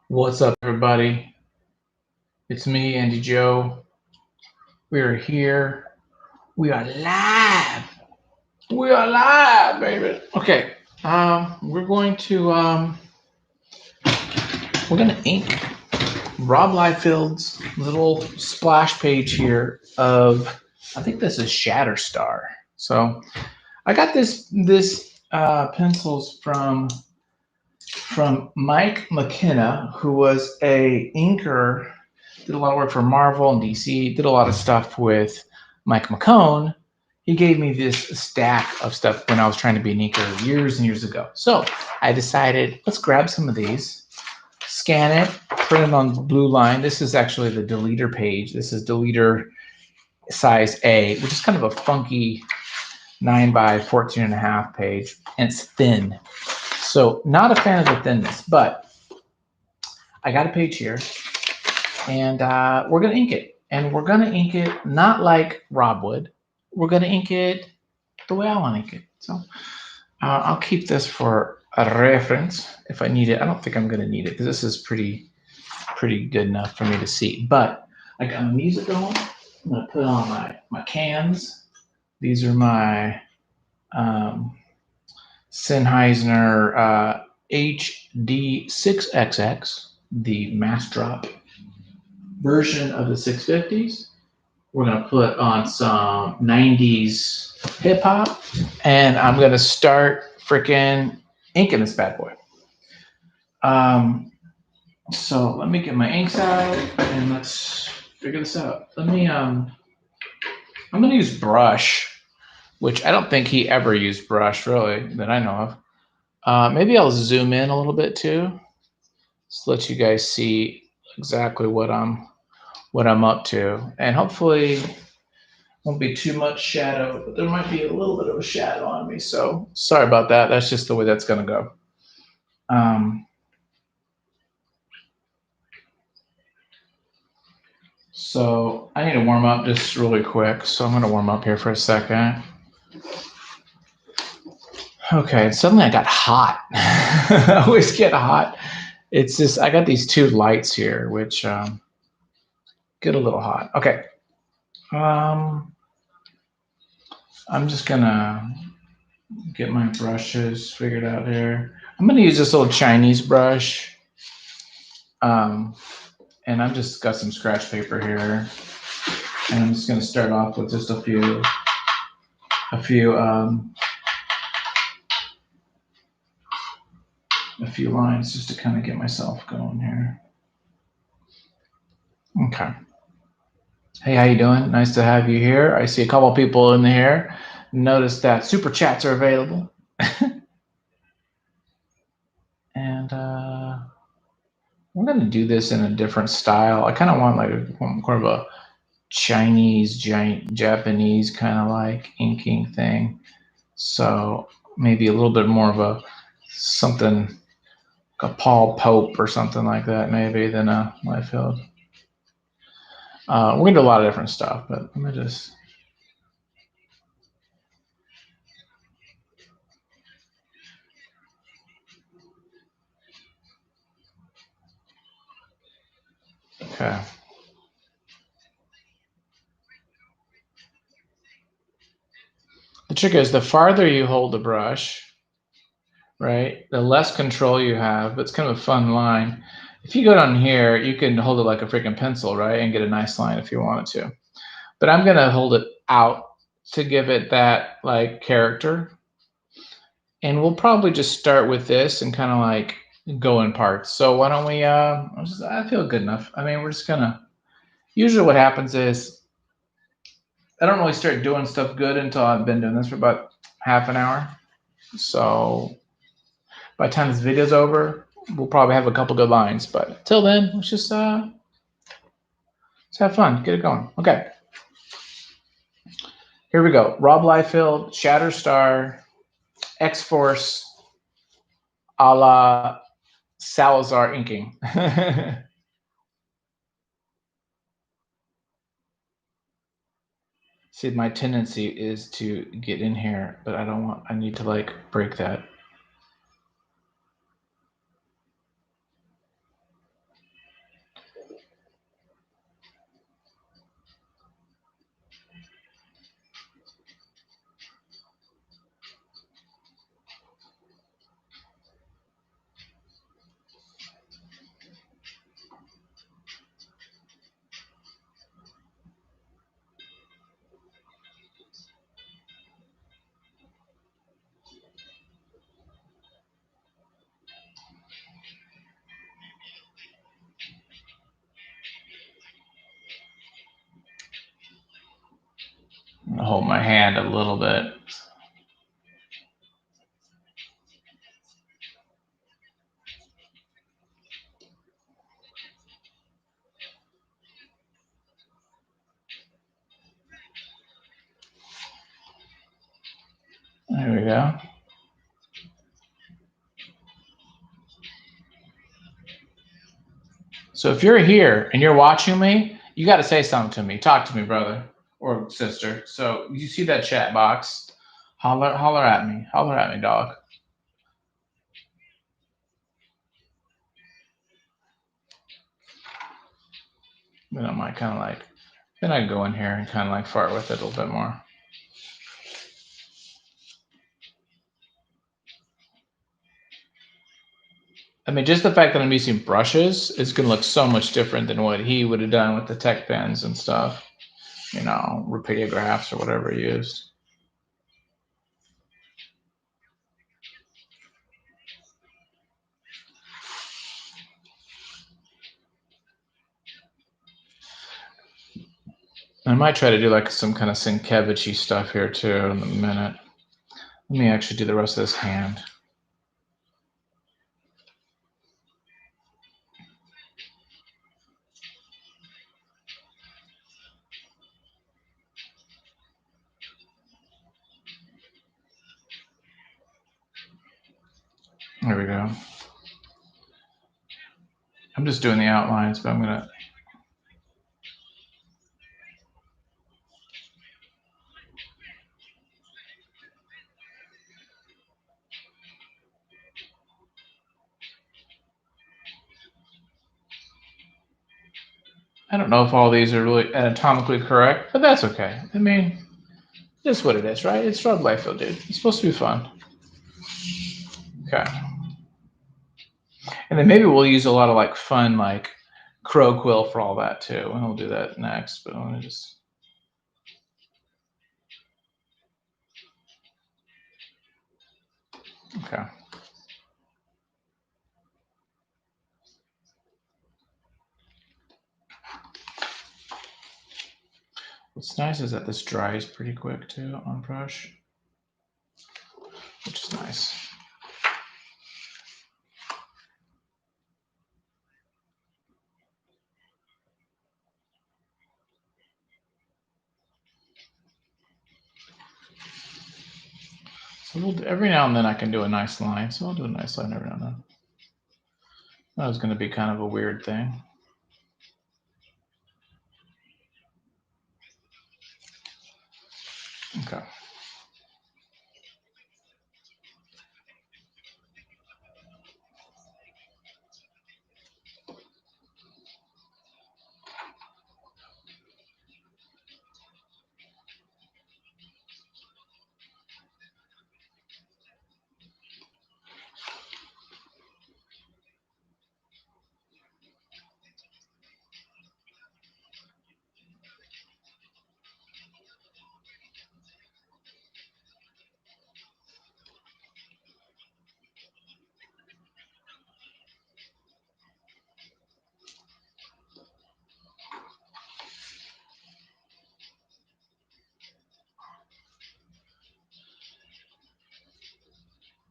What's up, everybody? It's me, Andy Joe. We are here. We are live. We are live, baby. Okay. We're going to ink Rob Liefeld's little splash page here of, I think this is Shatterstar. So I got this pencils from Mike McKenna, who was a inker, did a lot of work for Marvel and DC, did a lot of stuff with Mike McCone. He gave me this stack of stuff when I was trying to be an inker years and years ago. So I decided, let's grab some of these, scan it, print it on the blue line. This is actually the deleter page. This is deleter size A, which is kind of a funky 9 by 14.5 page, and it's thin. So not a fan of the thinness, but I got a page here, and we're going to ink it. And we're going to ink it not like Rob would. We're going to ink it the way I want to ink it. So I'll keep this for a reference if I need it. I don't think I'm going to need it because this is pretty good enough for me to see. But I got my music going. I'm going to put on my cans. These are my Sennheiser HD6XX, the mass drop version of the 650s. We're going to put on some 90s hip hop, and I'm going to start freaking inking this bad boy. So let me get my inks out and let's figure this out. I'm going to use brush, which I don't think he ever used brush really that I know of. Maybe I'll zoom in a little bit too, just let you guys see exactly what I'm up to, and hopefully won't be too much shadow, but there might be a little bit of a shadow on me. So sorry about that. That's just the way that's going to go. So I need to warm up just really quick. So I'm going to warm up here for a second. Okay, suddenly I got hot. I always get hot. It's just, I got these two lights here, which get a little hot. Okay. I'm just going to get my brushes figured out here. I'm going to use this little Chinese brush. And I've just got some scratch paper here. And I'm just going to start off with just a few lines just to kind of get myself going here. Okay. Hey, how you doing? Nice to have you here. I see a couple of people in here. Notice that super chats are available. And we're going to do this in a different style. I kind of want like more of a Chinese, Japanese kind of like inking thing. So maybe a little bit more of a something like a Paul Pope or something like that, maybe, than a Liefeld. We're going to do a lot of different stuff, but let me just. Okay. The trick is the farther you hold the brush, right, the less control you have. But it's kind of a fun line. If you go down here, you can hold it like a freaking pencil, right, and get a nice line if you wanted to. But I'm going to hold it out to give it that like character. And we'll probably just start with this and kind of like go in parts. So why don't we, I feel good enough. I mean, we're just gonna, usually what happens is I don't really start doing stuff good until I've been doing this for about half an hour. So by the time this video's over, we'll probably have a couple good lines. But till then, let's just let's have fun, get it going. Okay. Here we go. Rob Liefeld, Shatterstar, X-Force, a la Salazar inking. See, my tendency is to get in here, but I need to like break that. I'm gonna hold my hand a little bit. There we go. So if you're here and you're watching me, you got to say something to me. Talk to me, brother or sister. So you see that chat box? Holler at me. Holler at me, dog. Then I might kind of like, then I go in here and kind of like fart with it a little bit more. I mean, just the fact that I'm using brushes is going to look so much different than what he would have done with the tech pens and stuff. You know, Repetitographs or whatever he used. I might try to do like some kind of Sienkiewicz-y stuff here too in a minute. Let me actually do the rest of this hand. There we go. I'm just doing the outlines, but I'm gonna. I don't know if all these are really anatomically correct, but that's okay. I mean, it's what it is, right? It's Rob Liefeld, dude. It's supposed to be fun. Okay. And then maybe we'll use a lot of like fun, like crow quill for all that too. And we'll do that next, but let me just. Okay. What's nice is that this dries pretty quick too on brush, which is nice. So we'll do, every now and then I can do a nice line. So I'll do a nice line every now and then. That was going to be kind of a weird thing. Okay.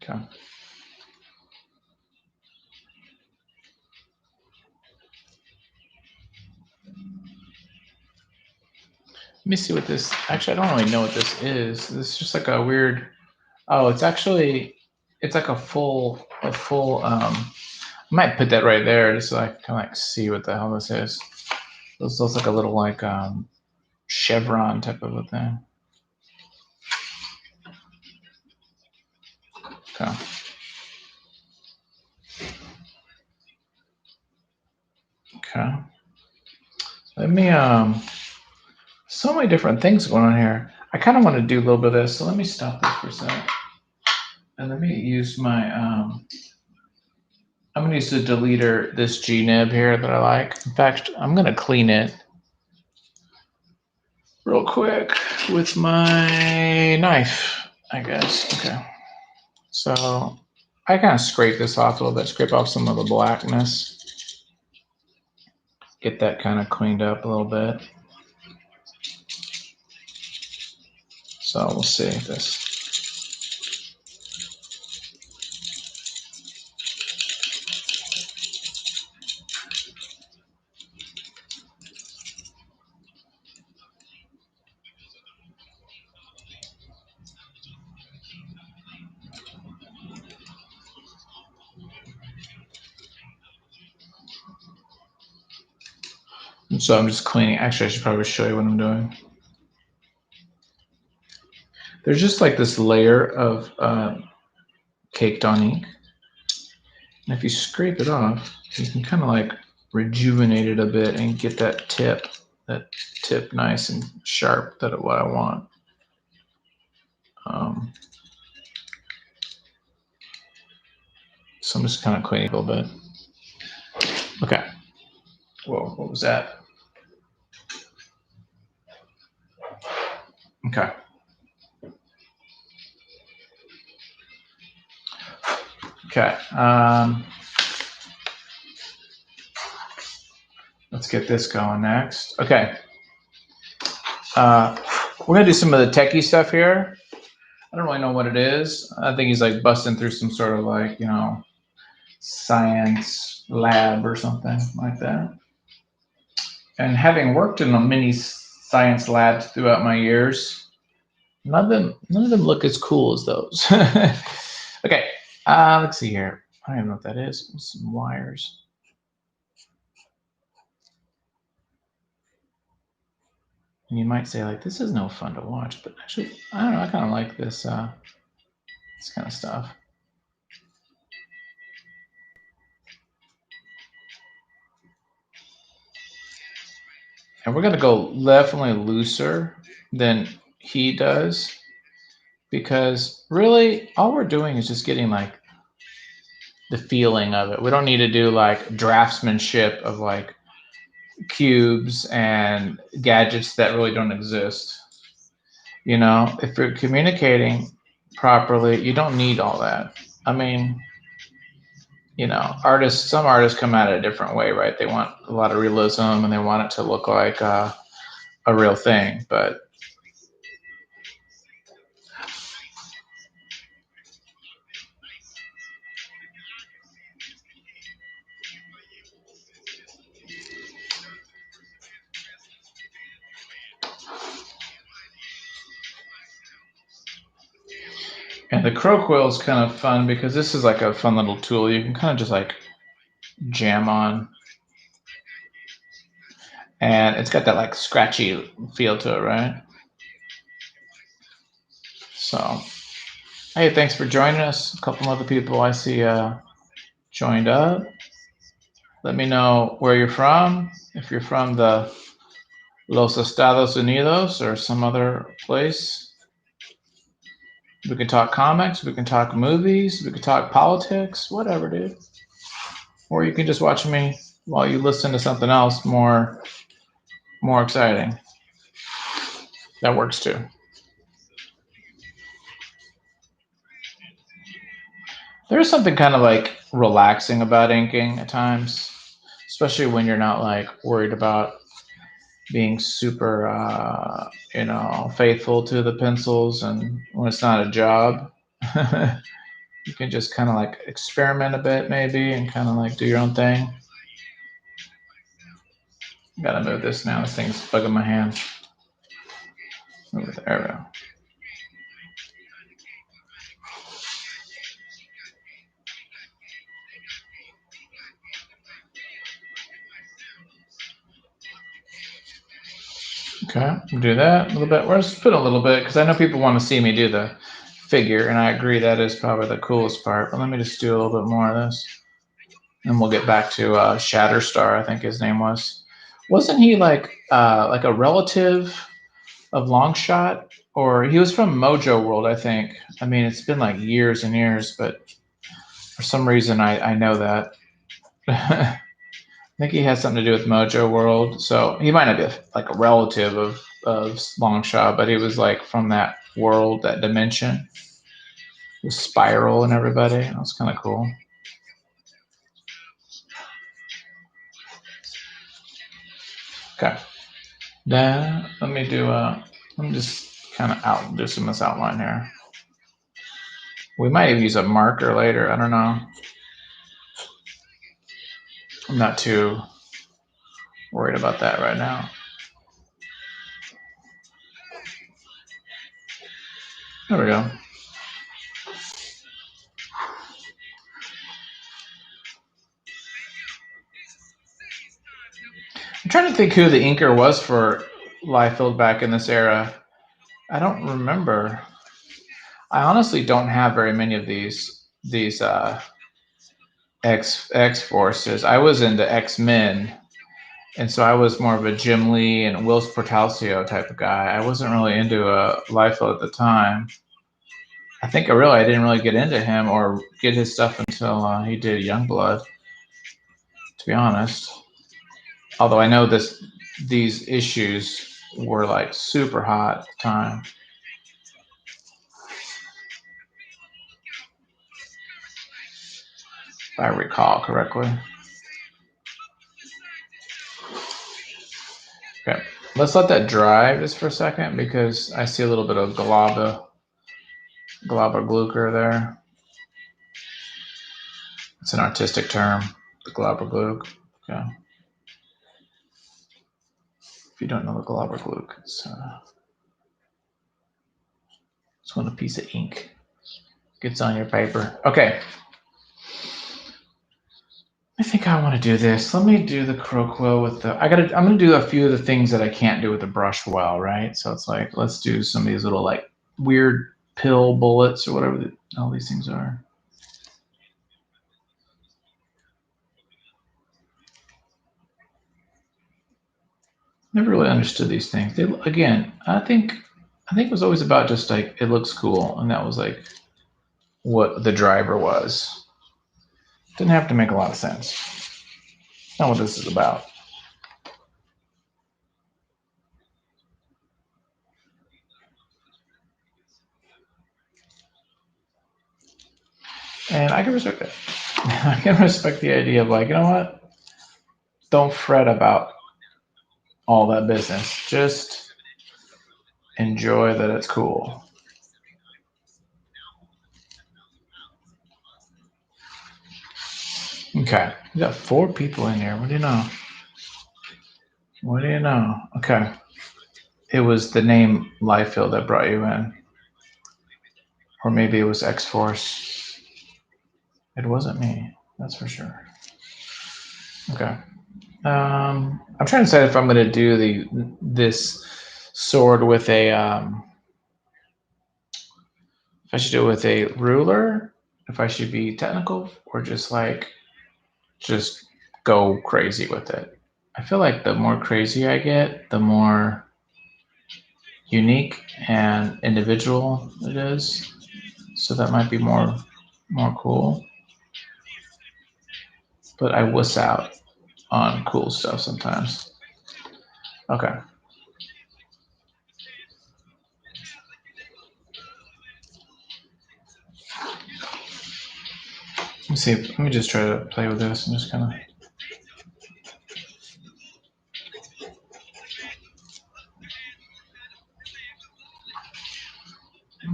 Okay. Let me see what this, actually, I don't really know what this is. This is just like a weird, oh, it's actually, it's like a full, I might put that right there just so I can kind of like see what the hell this is. This looks like a little like chevron type of a thing. Okay. Okay. Let me, so many different things going on here. I kind of want to do a little bit of this, so let me stop this for a second. And let me use my, I'm going to use the deleter, this G-nib here that I like. In fact, I'm going to clean it real quick with my knife, I guess. Okay. So I kind of scrape this off a little bit, scrape off some of the blackness. Get that kind of cleaned up a little bit. So we'll see this. So I'm just cleaning. Actually, I should probably show you what I'm doing. There's just like this layer of caked on ink. And if you scrape it off, you can kind of like rejuvenate it a bit and get that tip nice and sharp, that what I want. So I'm just kind of cleaning a little bit. Okay. Whoa, what was that? Okay. Okay. Let's get this going next. Okay. We're gonna do some of the techie stuff here. I don't really know what it is. I think he's like busting through some sort of like, you know, science lab or something like that. And having worked in many science labs throughout my years, none of them look as cool as those. Okay, let's see here. I don't even know what that is. Some wires. And you might say, like, this is no fun to watch, but actually, I don't know. I kind of like this kind of stuff. And we're gonna go definitely looser than he does, because really all we're doing is just getting like the feeling of it. We don't need to do like draftsmanship of like cubes and gadgets that really don't exist. You know, if you're communicating properly, you don't need all that. I mean, you know, some artists come at it a different way, right? They want a lot of realism and they want it to look like a real thing, but and the crow quill is kind of fun because this is like a fun little tool you can kind of just like jam on. And it's got that like scratchy feel to it, right? So, hey, thanks for joining us. A couple other people I see joined up. Let me know where you're from. If you're from the Los Estados Unidos or some other place. We can talk comics, we can talk movies, we can talk politics, whatever, dude. Or you can just watch me while you listen to something else more exciting. That works too. There's something kind of like relaxing about inking at times, especially when you're not like worried about being super, you know, faithful to the pencils, and when it's not a job. You can just kind of like experiment a bit maybe and kind of like do your own thing. Gotta move this now. This thing's bugging my hand. Move it. There we go. Okay, do that a little bit. We're just put a little bit because I know people want to see me do the figure, and I agree that is probably the coolest part. But let me just do a little bit more of this, and we'll get back to Shatterstar. I think his name was. Wasn't he like a relative of Longshot, or he was from Mojo World? I think. I mean, it's been like years and years, but for some reason I know that. I think he has something to do with Mojo World, so he might not be like a relative of Longshot, but he was like from that world, that dimension, with Spiral and everybody. That was kind of cool. Okay, then let me just kind of do some of this outline here. We might even use a marker later. I don't know. I'm not too worried about that right now. There we go. I'm trying to think who the inker was for Liefeld back in this era. I don't remember. I honestly don't have very many of these X Forces. I was into X-Men, and so I was more of a Jim Lee and Whilce Portalcio type of guy. I wasn't really into Liefeld at the time. I think I didn't really get into him or get his stuff until he did Youngblood, to be honest. Although I know these issues were like super hot at the time. If I recall correctly. Okay, let's let that dry just for a second because I see a little bit of Glauberglucker there. It's an artistic term, the Glaubergluck. Okay. If you don't know the Glaubergluck, it's when a piece of ink gets on your paper. Okay. I think I want to do this. Let me do the Croquo with the. I'm gonna do a few of the things that I can't do with the brush well, right? So it's like let's do some of these little like weird pill bullets or whatever all these things are. Never really understood these things. Again, I think it was always about just like it looks cool, and that was like what the driver was. Didn't have to make a lot of sense. That's not what this is about. And I can respect that. I can respect the idea of like, you know what? Don't fret about all that business. Just enjoy that it's cool. Okay. We got 4 people in here. What do you know? What do you know? Okay. It was the name Liefeld that brought you in. Or maybe it was X-Force. It wasn't me. That's for sure. Okay. I'm trying to decide if I'm going to do this sword with a if I should do it with a ruler, if I should be technical, or just go crazy with it. I feel like the more crazy I get, the more unique and individual it is. So that might be more cool. But I wuss out on cool stuff sometimes. Okay. Let's see. Let me just try to play with this and just kind of.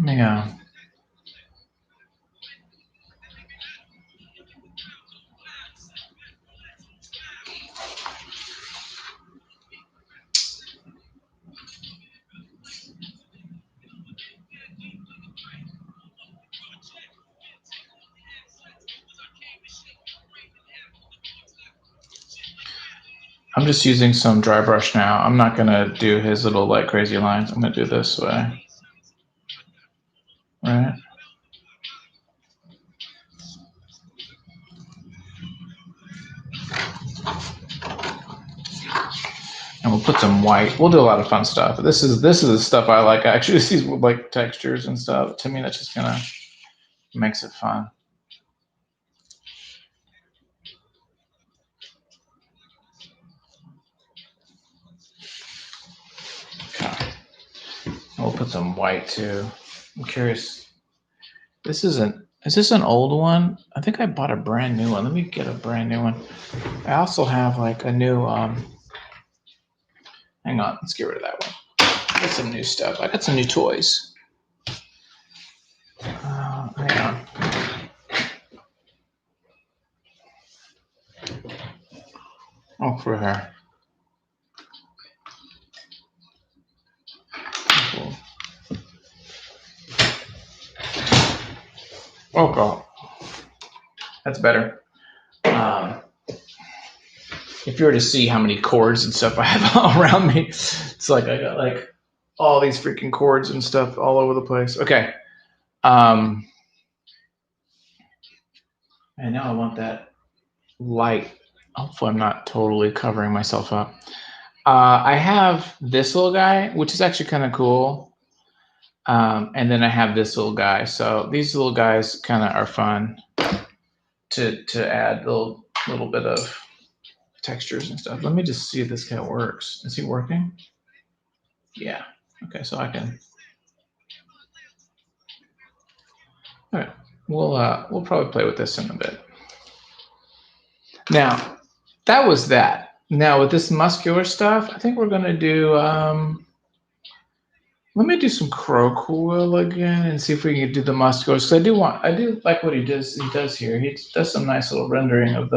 Yeah. I'm just using some dry brush now. I'm not gonna do his little like crazy lines. I'm gonna do this way. Right? And we'll put some white. We'll do a lot of fun stuff. This is the stuff I like. Actually, these like textures and stuff. To me, that just kind of makes it fun. Okay. We'll put some white too. I'm curious. Is this an old one? I think I bought a brand new one. Let me get a brand new one. I also have like a new hang on, let's get rid of that one. got some new stuff. I got some new toys. Hang on. Oh, for her. Cool. Oh, God. That's better. If you were to see how many cords and stuff I have all around me, it's like I got like all these freaking cords and stuff all over the place. Okay. And now I want that light. Hopefully I'm not totally covering myself up. I have this little guy, which is actually kind of cool. And then I have this little guy. So these little guys kind of are fun to add a little bit of textures and stuff. Let me just see if this guy works. Is he working? Yeah. Okay, so I can. All right. We'll probably play with this in a bit. Now, that was that. Now with this muscular stuff, I think we're gonna do. Let me do some crow quill again and see if we can do the muscular. So I do like what he does. He does here. He does some nice little rendering of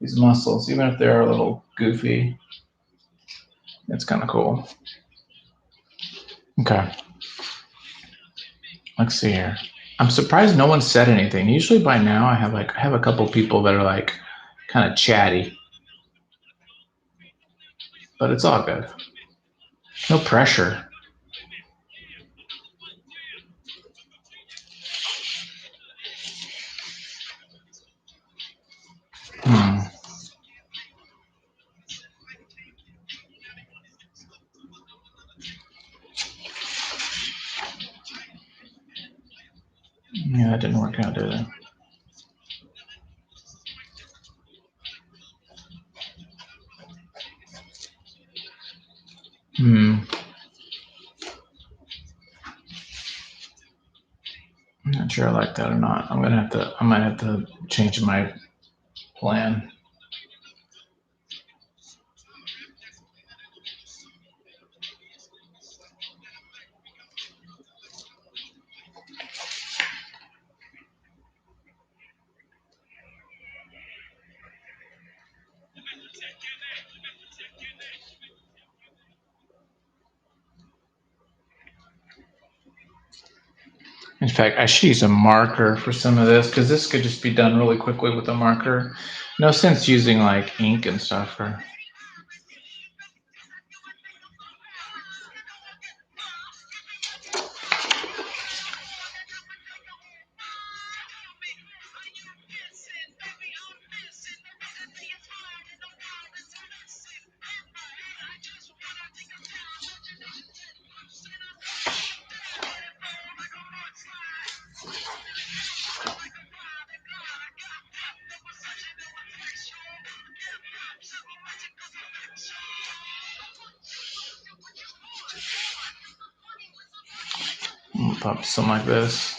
these muscles, even if they're a little goofy. It's kind of cool. Okay. Let's see here. I'm surprised no one said anything. Usually by now I have a couple people that are like kind of chatty, but it's all good. No pressure. Yeah, that didn't work out, did it? I'm not sure I like that or not. I might have to change my plan. In fact, I should use a marker for some of this because this could just be done really quickly with a marker. No sense using like ink and stuff. Pop something like this.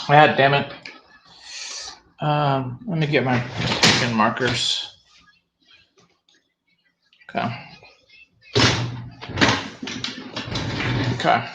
Ah, damn it. Let me get my fucking markers. Okay. Okay.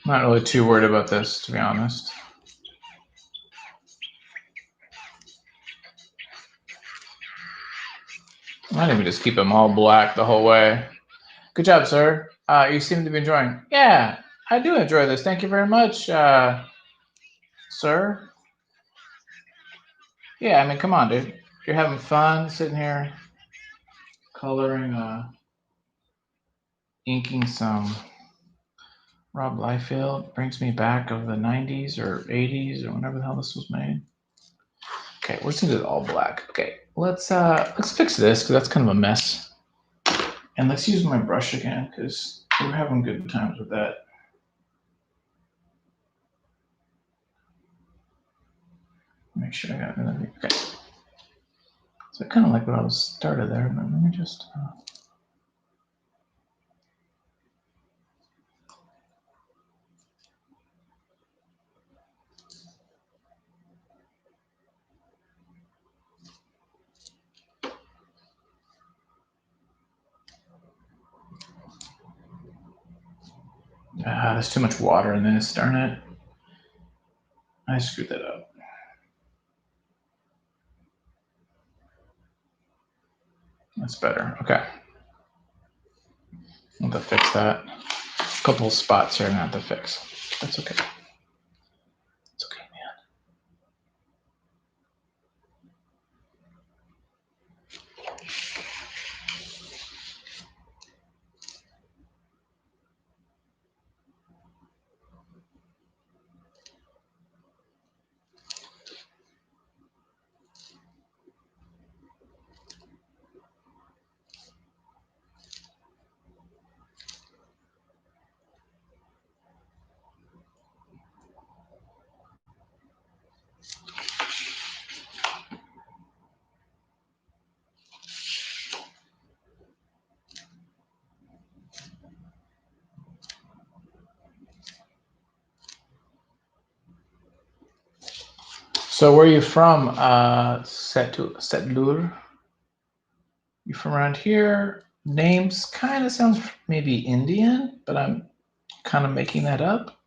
Not really too worried about this, to be honest. Might even just keep them all black the whole way. Good job, sir. You seem to be enjoying. Yeah, I do enjoy this. Thank you very much, sir. Yeah, I mean, come on, dude. You're having fun sitting here coloring, inking some Rob Liefeld. Brings me back of the 90s or 80s or whenever the hell this was made. Okay, we're just gonna do it all black. Okay, let's fix this because that's kind of a mess. And let's use my brush again because we're having good times with that. Make sure I got another. Okay. So I kind of like what I was started there, but let me just. There's too much water in this, darn it. I screwed that up. That's better. Okay. I'll have to fix that. A couple of spots here I'm gonna have to fix. That's okay. It's okay, So where are you from, Setlur? You from around here? Names kind of sounds maybe Indian, but I'm kind of making that up.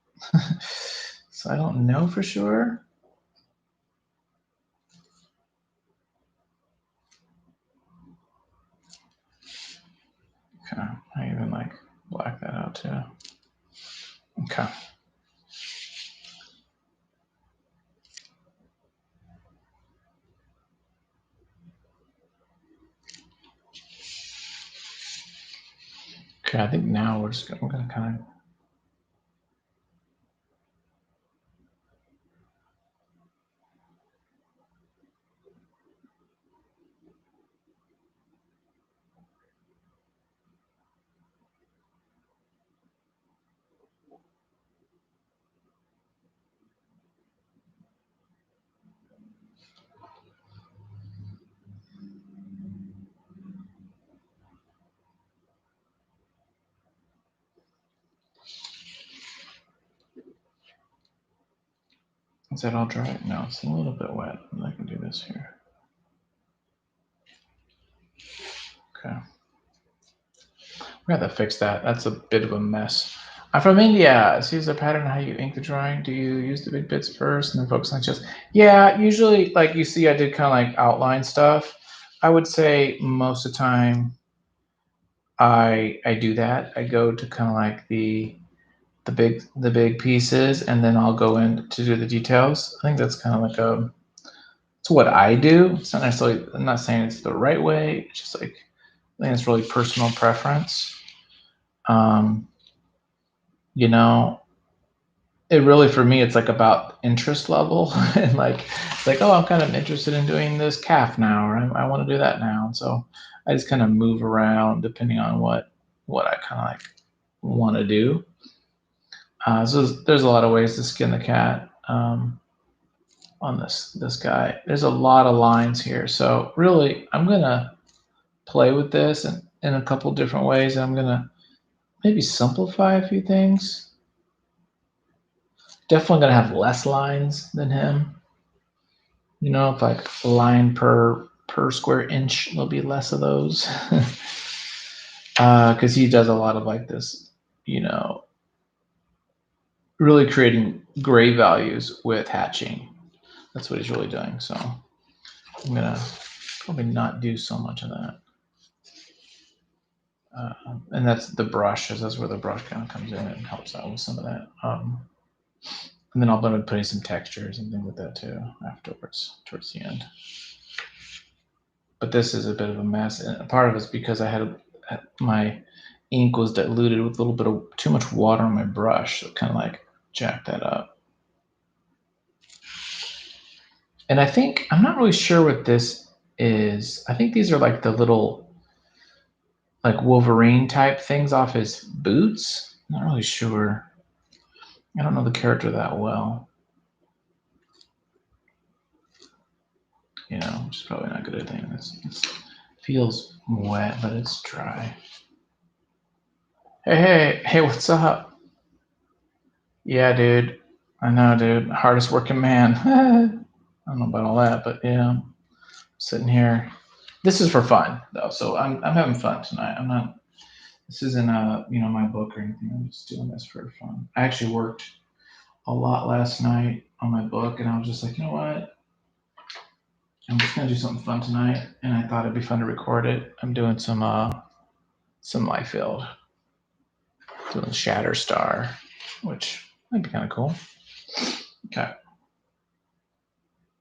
So I don't know for sure. Okay, I even like black that out too. Okay. Okay, I think now we're gonna kind of. Is that all dry? No, it's a little bit wet. I can do this here. Okay. We have to fix that. That's a bit of a mess. I'm from India. See the pattern how you ink the drawing? Do you use the big bits first and then focus on just? Yeah, usually, like you see, I did kind of like outline stuff. I would say most of the time I do that. I go to kind of like the big pieces, and then I'll go in to do the details. I think that's kind of like it's what I do. It's not necessarily. I'm not saying it's the right way. It's just like I think it's really personal preference. You know, it really for me it's like about interest level and like it's like, oh, I'm kind of interested in doing this calf now, or I want to do that now. And so I just kind of move around depending on what I kind of like want to do. So there's a lot of ways to skin the cat on this guy. There's a lot of lines here, so really I'm gonna play with this in a couple different ways. I'm gonna maybe simplify a few things. Definitely gonna have less lines than him. You know, if like a line per square inch, there'll be less of those. Because he does a lot of like this, you know, really creating gray values with hatching. That's what he's really doing. So I'm gonna probably not do so much of that. And that's the brush, that's where the brush kind of comes in and helps out with some of that. And then I'll be putting some textures and things like that too afterwards, towards the end. But this is a bit of a mess, and part of it's because I had my ink was diluted with a little bit of too much water on my brush, so it kind of like jacked that up. And I think, I'm not really sure what this is. I think these are like the little like Wolverine type things off his boots. I'm not really sure. I don't know the character that well. You know, which is probably not a good thing. It feels wet, but it's dry. Hey, what's up? Yeah, dude. I know, dude. Hardest working man. I don't know about all that, but yeah, I'm sitting here. This is for fun, though, so I'm having fun tonight. I'm not. This isn't my book or anything. I'm just doing this for fun. I actually worked a lot last night on my book, and I was just like, you know what? I'm just gonna do something fun tonight, and I thought it'd be fun to record it. I'm doing some Liefeld, doing Shatterstar, which might be kind of cool. Okay.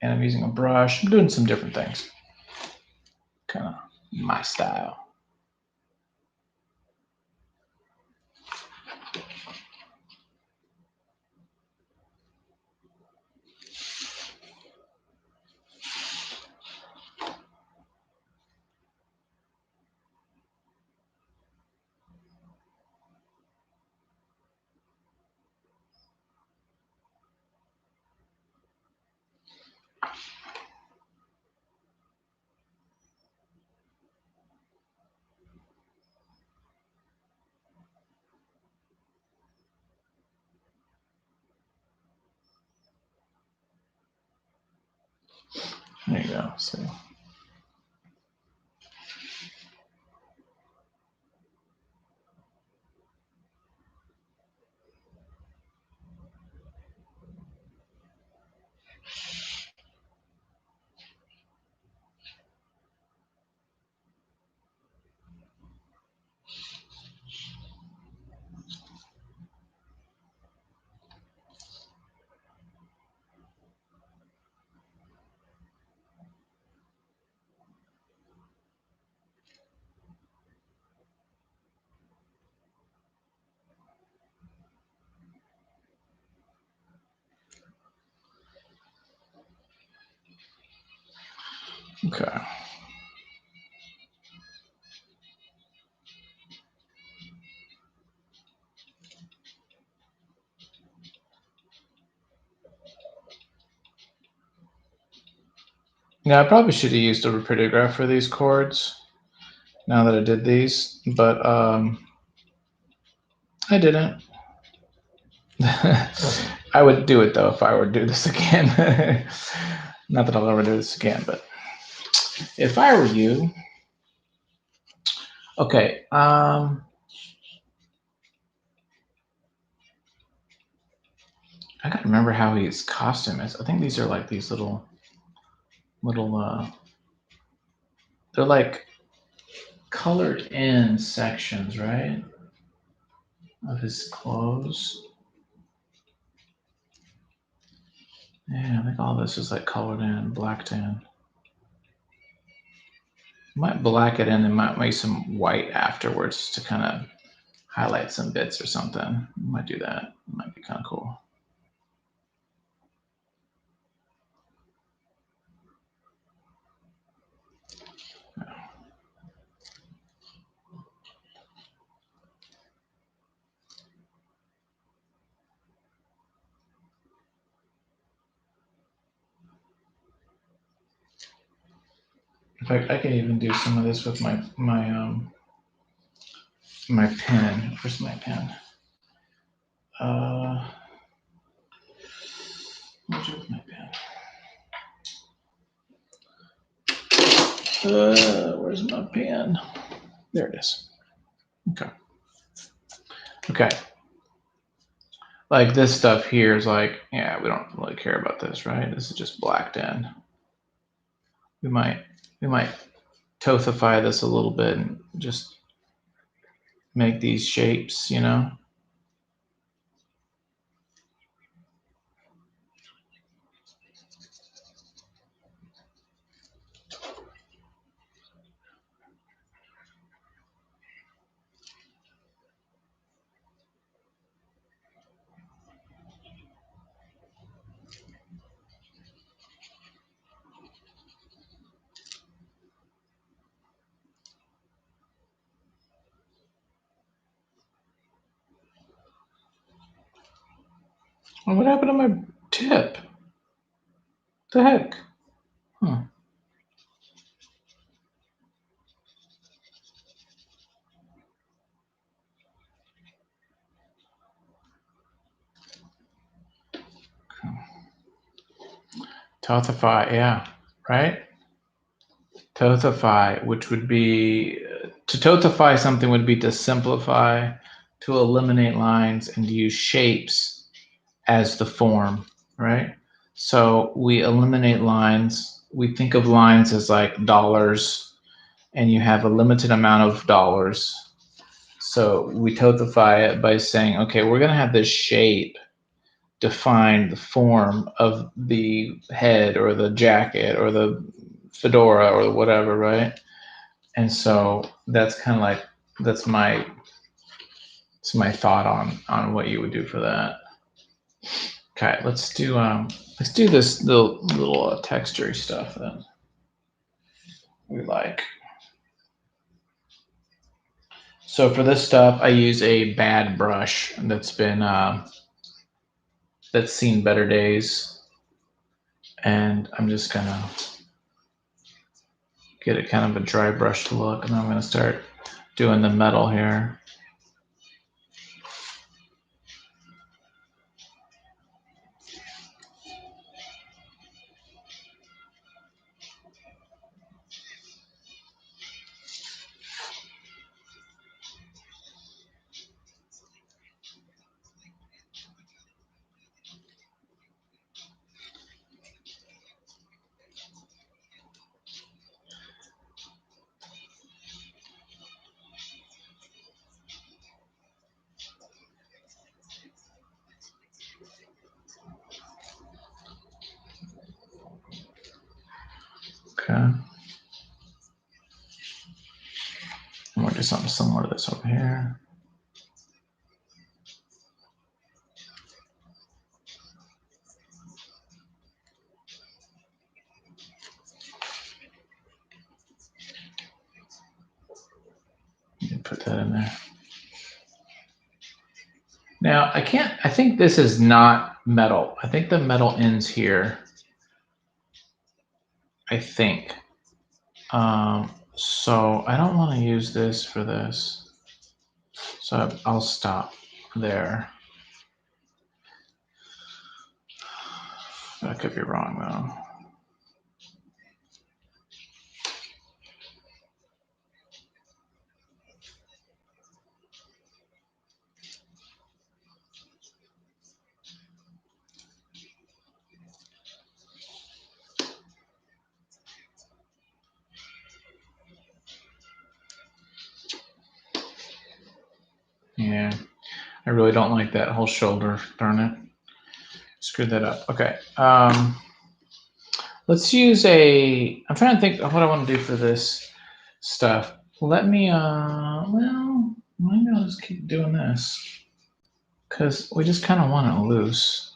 And I'm using a brush. I'm doing some different things. Kind of my style. There you go. See. Okay. Now I probably should have used a Repetitograph for these chords. Now that I did these, but I didn't. I would do it though if I were to do this again. Not that I'll ever do this again, but if I were you, okay. I gotta remember how his costume is. I think these are like these little. They're like colored in sections, right, of his clothes. Yeah, I think all this is like colored in, blacked in. Might black it in and might make some white afterwards to kind of highlight some bits or something. Might do that. It might be kind of cool. In fact, I can even do some of this with my pen. Where's my pen? Where's my pen? Where's my pen? There it is. Okay. Okay. Like this stuff here is like, yeah, we don't really care about this, right? This is just blacked in. We might tothify this a little bit and just make these shapes, you know. Oh, what happened to my tip? The heck? Huh. Tothify, yeah, right? Tothify, which would be to tothify something would be to simplify, to eliminate lines, and to use shapes as the form, right? So we eliminate lines. We think of lines as like dollars, and you have a limited amount of dollars. So we tothify it by saying, okay, we're going to have this shape define the form of the head or the jacket or the fedora or whatever, right? And so that's kind of like that's my thought on what you would do for that. Okay, let's do this little texture stuff then. We like. So for this stuff, I use a bad brush that's been that's seen better days, and I'm just gonna get it kind of a dry brush look, and then I'm gonna start doing the metal here. Okay. I'm gonna do something similar to this over here. Put that in there. Now I think this is not metal. I think the metal ends here. I think. So I don't want to use this for this. So I'll stop there. I could be wrong though. Yeah, I really don't like that whole shoulder. Darn it. Screwed that up. Okay. Let's use a. I'm trying to think of what I want to do for this stuff. Let me. Well, maybe I'll just keep doing this because we just kind of want it loose.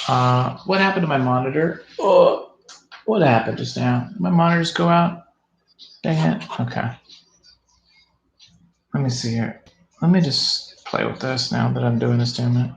What happened to my monitor? Oh, what happened just now? My monitors go out. Dang it. Okay. Let me see here. Let me just play with this now that I'm doing this damn it.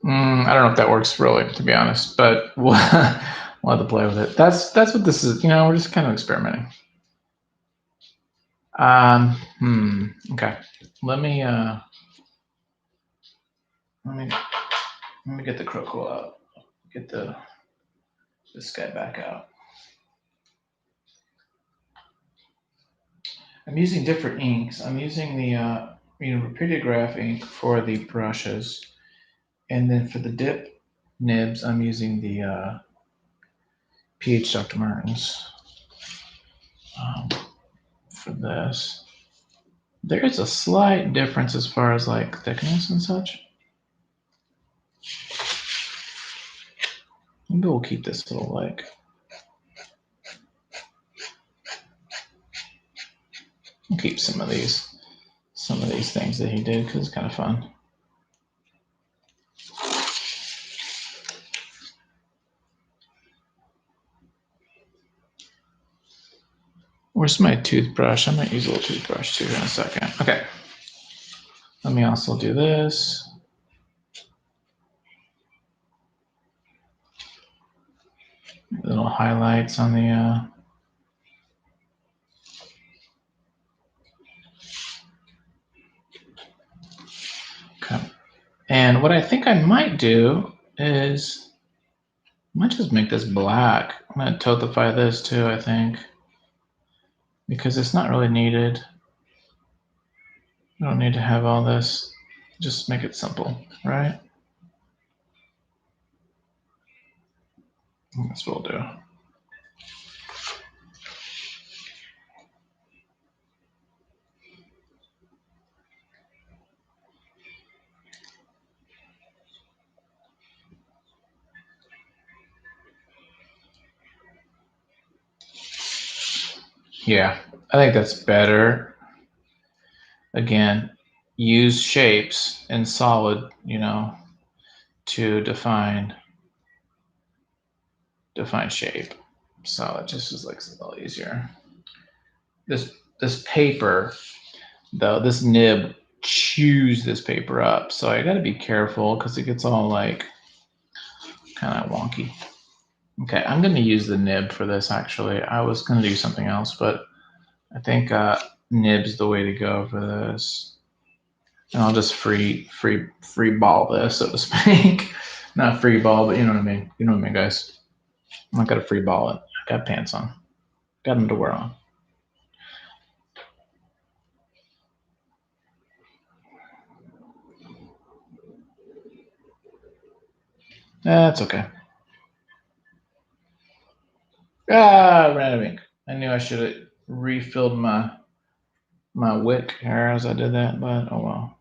I don't know if that works really, to be honest, but we'll have to play with it. That's what this is. You know, we're just kind of experimenting. Okay. Let me get the critical out. Get the this guy back out. I'm using different inks. I'm using the Repetitograph ink for the brushes, and then for the dip nibs, I'm using the PH Dr. Martens for this. There is a slight difference as far as like thickness and such. Maybe we'll keep this little like. We'll keep some of these things that he did because it's kind of fun. Where's my toothbrush? I might use a little toothbrush too in a second. Okay. Let me also do this. Little highlights on the okay. And what I think I might do is I might just make this black. I'm going to tothify this too, I think, because it's not really needed. I don't need to have all this. Just make it simple, right? That's what we'll do. Yeah, I think that's better. Again, use shapes in solid, to define shape. So it just is like a little easier. This paper, though, this nib chews this paper up. So I got to be careful because it gets all like kind of wonky. Okay, I'm going to use the nib for this actually. I was going to do something else, but I think nib's the way to go for this. And I'll just free ball this, so to speak. Not free ball, but you know what I mean. You know what I mean, guys. I'm not gonna free ball it. I got pants on. Got underwear on. That's okay. Ran out of ink. I knew I should have refilled my wick here as I did that, but oh well.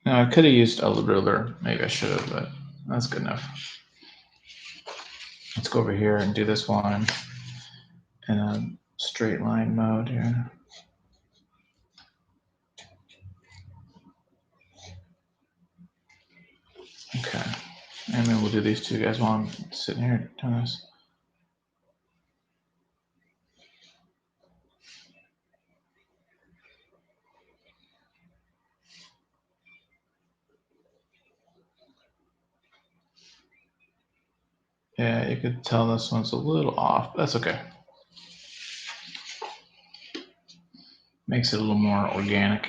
No, I could have used a ruler. Maybe I should have, but that's good enough. Let's go over here and do this one in a straight line mode here. Okay. And then we'll do these two guys while I'm sitting here doing this. Yeah, you could tell this one's a little off, but that's okay. Makes it a little more organic.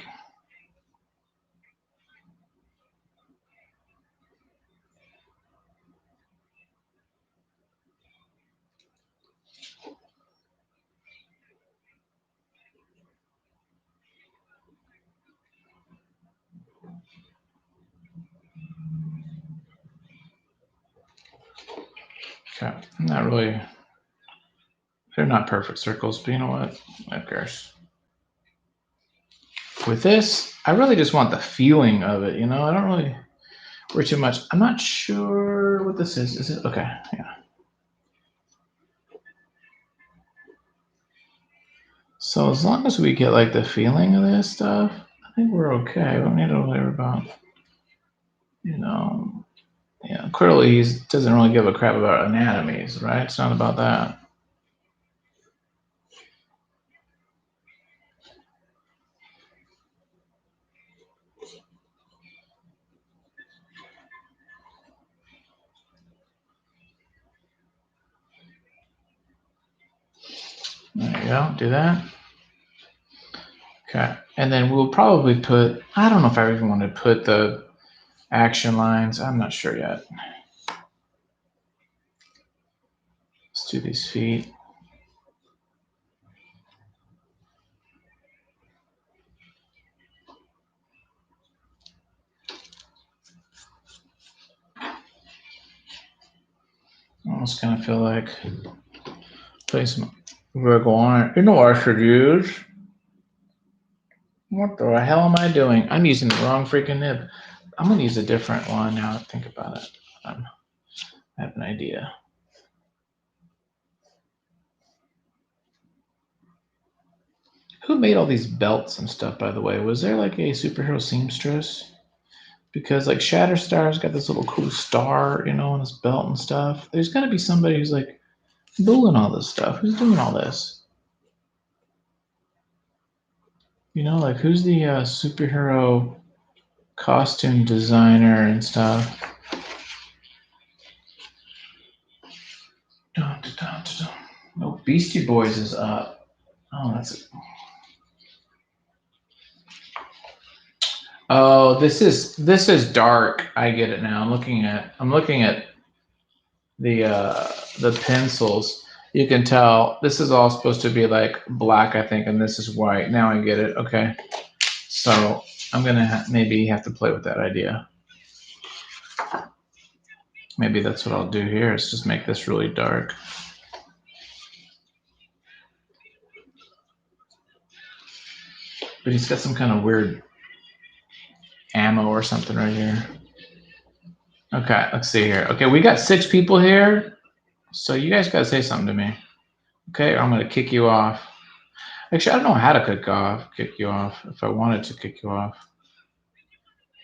Okay, not really, they're not perfect circles, but you know what? Who cares? With this, I really just want the feeling of it, I don't really worry too much. I'm not sure what this is. Is it? Okay, yeah. So as long as we get like the feeling of this stuff, I think we're okay. We don't need to worry about, clearly he doesn't really give a crap about anatomies, right? It's not about that. There you go, do that. Okay, and then we'll probably put, I don't know if I even want to put the action lines. I'm not sure yet. Let's do these feet. I almost kind of feel like play some wiggle on it. You know what I should use? What the hell am I doing? I'm using the wrong freaking nib. I'm going to use a different one now that I think about it. I have an idea. Who made all these belts and stuff, by the way? Was there like a superhero seamstress? Because like Shatterstar's got this little cool star, you know, on his belt and stuff. There's got to be somebody who's like doing all this stuff. Who's doing all this? You know, like who's the superhero costume designer and stuff? Dun, dun, dun, dun. Oh, Beastie Boys is up. Oh, that's it. Oh, this is dark. I get it now. I'm looking at the pencils. You can tell this is all supposed to be like black, I think, and this is white. Now I get it. Okay, so I'm gonna maybe have to play with that idea. Maybe that's what I'll do here. Is just make this really dark. But he's got some kind of weird ammo or something right here. Okay, let's see here. Okay, we got 6 people here. So you guys gotta say something to me. Okay, or I'm gonna kick you off. Actually, I don't know how to kick you off if I wanted to kick you off.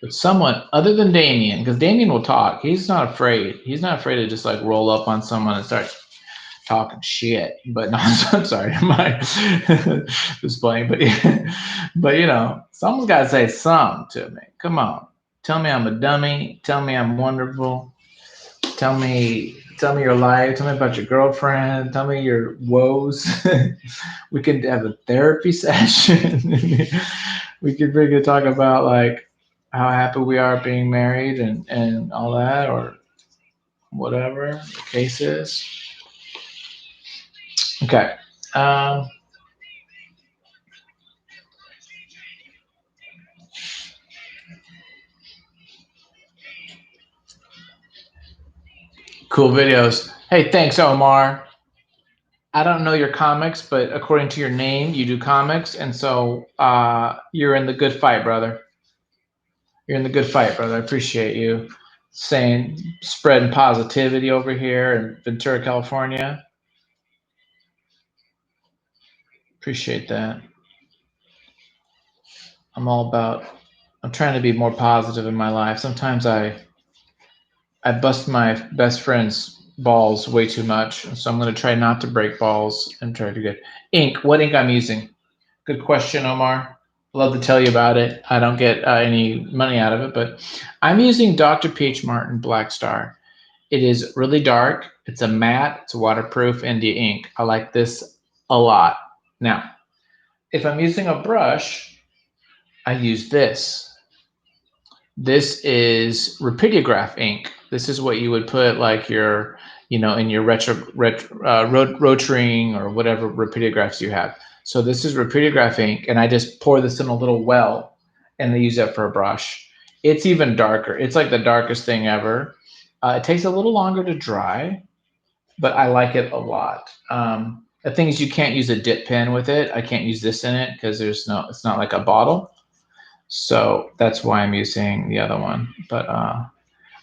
But someone other than Damien, because Damien will talk. He's not afraid. He's not afraid to just like roll up on someone and start talking shit. But no, I'm sorry, my just playing. But you know, someone's got to say something to me. Come on, tell me I'm a dummy. Tell me I'm wonderful. Tell me your life. Tell me about your girlfriend. Tell me your woes. We could have a therapy session. We could talk about like how happy we are being married and all that, or whatever the case is. Okay. Cool videos. Hey, thanks, Omar. I don't know your comics, but according to your name, you do comics, and so you're in the good fight, brother. You're in the good fight, brother. I appreciate you spreading positivity over here in Ventura, California. Appreciate that. I'm trying to be more positive in my life. Sometimes I bust my best friend's balls way too much, so I'm going to try not to break balls and try to get ink. What ink I'm using? Good question, Omar. Love to tell you about it. I don't get any money out of it, but I'm using Dr. Peach Martin Black Star. It is really dark. It's a matte. It's waterproof India ink. I like this a lot. Now, if I'm using a brush, I use this. This is Repetitograph ink. This is what you would put like your, in your rotring or whatever Repetigraphs you have. So this is Repetitograph ink, and I just pour this in a little well, and I use that for a brush. It's even darker. It's like the darkest thing ever. It takes a little longer to dry, but I like it a lot. The thing is, you can't use a dip pen with it. I can't use this in it because it's not like a bottle. So that's why I'm using the other one. But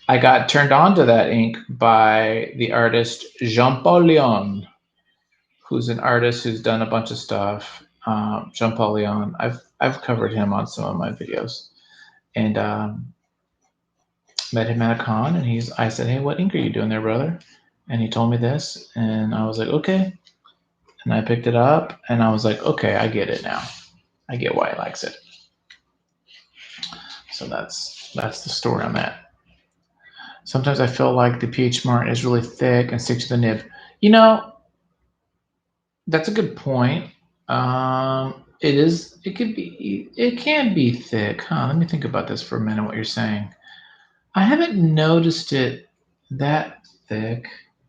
I got turned on to that ink by the artist Jean-Paul Leon, who's an artist who's done a bunch of stuff. Jean-Paul Leon, I've covered him on some of my videos, and met him at a con, and I said, hey, what ink are you doing there, brother? And he told me this, and I was like, okay. And I picked it up, and I was like, okay, I get it now. I get why he likes it. So that's the story on that. Sometimes I feel like the Peach Martin is really thick and sticks to the nib. That's a good point. It can be thick, huh? Let me think about this for a minute, what you're saying. I haven't noticed it that thick,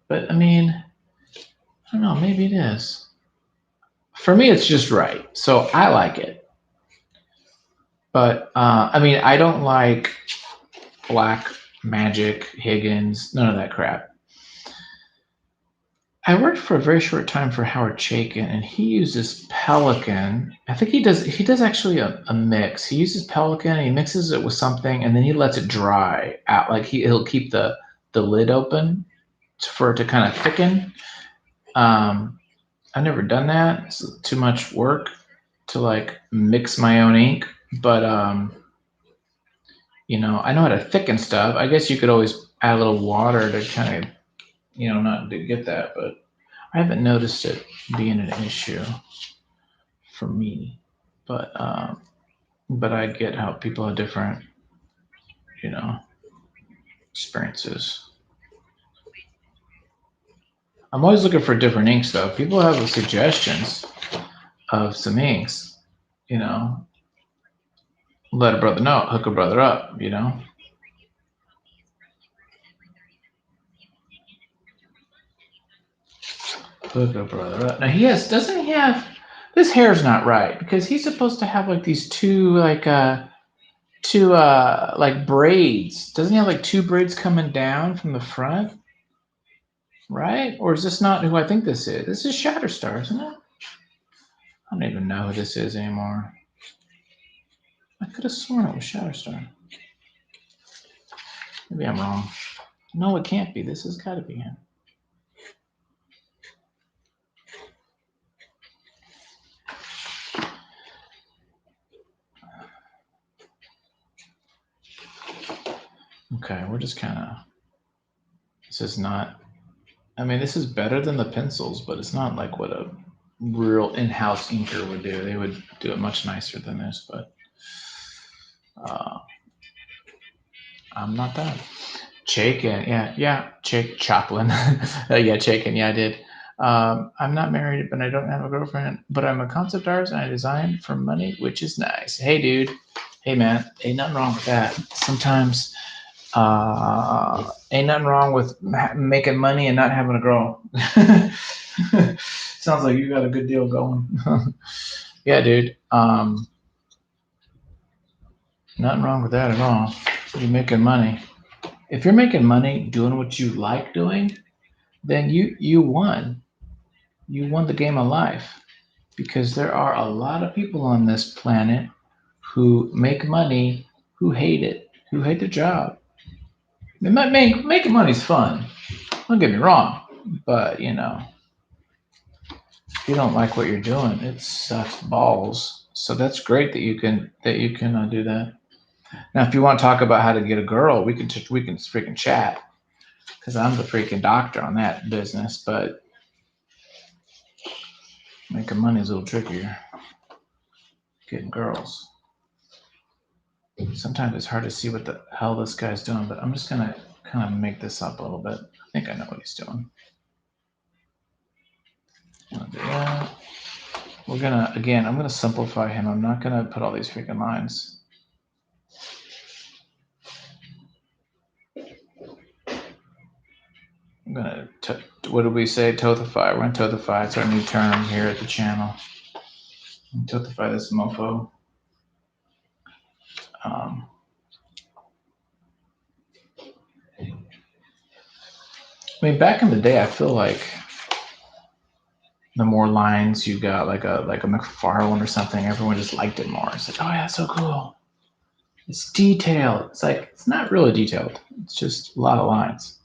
but I mean, I don't know, maybe it is. For me, it's just right, so I like it. But I mean, I don't like Black Magic, Higgins, none of that crap. I worked for a very short time for Howard Chaykin, and he uses Pelican. I think he does actually a mix. He uses Pelican and he mixes it with something, and then he lets it dry out. Like he'll keep the lid open for it to kind of thicken. I've never done that. It's too much work to like mix my own ink, but you know, I know how to thicken stuff. I guess you could always add a little water to kind of, you know, not to get that, but I haven't noticed it being an issue for me. But I get how people have different, you know, experiences. I'm always looking for different inks though. People have suggestions of some inks, you know. Let a brother know, hook a brother up, you know. Hook a brother up. Now doesn't he have this hair's not right because he's supposed to have like these two like braids. Doesn't he have like two braids coming down from the front? Right? Or is this not who I think this is? This is Shatterstar, isn't it? I don't even know who this is anymore. I could have sworn it was Shatterstar. Maybe I'm wrong. No, it can't be. This has got to be him. Okay, we're just kind of. This is not. I mean, this is better than the pencils, but it's not like what a real in-house inker would do. They would do it much nicer than this, but I'm not that. Chaykin, yeah, Chaplin. Yeah, Chaykin, yeah, I did. I'm not married, but I don't have a girlfriend. But I'm a concept artist and I design for money, which is nice. Hey, dude. Hey, man. Ain't nothing wrong with that. Sometimes ain't nothing wrong with making money and not having a girl. Sounds like you got a good deal going. Yeah, dude. Nothing wrong with that at all. You're making money. If you're making money doing what you like doing, then you won. You won the game of life because there are a lot of people on this planet who make money who hate it, who hate their job. Making money's fun. Don't get me wrong, but you know, if you don't like what you're doing, it sucks balls. So that's great that you can do that. Now, if you want to talk about how to get a girl, we can freaking chat because I'm the freaking doctor on that business. But making money is a little trickier. Getting girls. Sometimes it's hard to see what the hell this guy's doing, but I'm just gonna kind of make this up a little bit. I think I know what he's doing. Yeah. I'm gonna simplify him. I'm not gonna put all these freaking lines. I'm gonna, what did we say? Tothify. We're gonna tothify. It's our new term here at the channel. Tothify this mofo. I mean, back in the day, I feel like the more lines you got, like a McFarlane or something, everyone just liked it more. It's like, oh yeah, so cool. It's detailed. It's like it's not really detailed. It's just a lot of lines.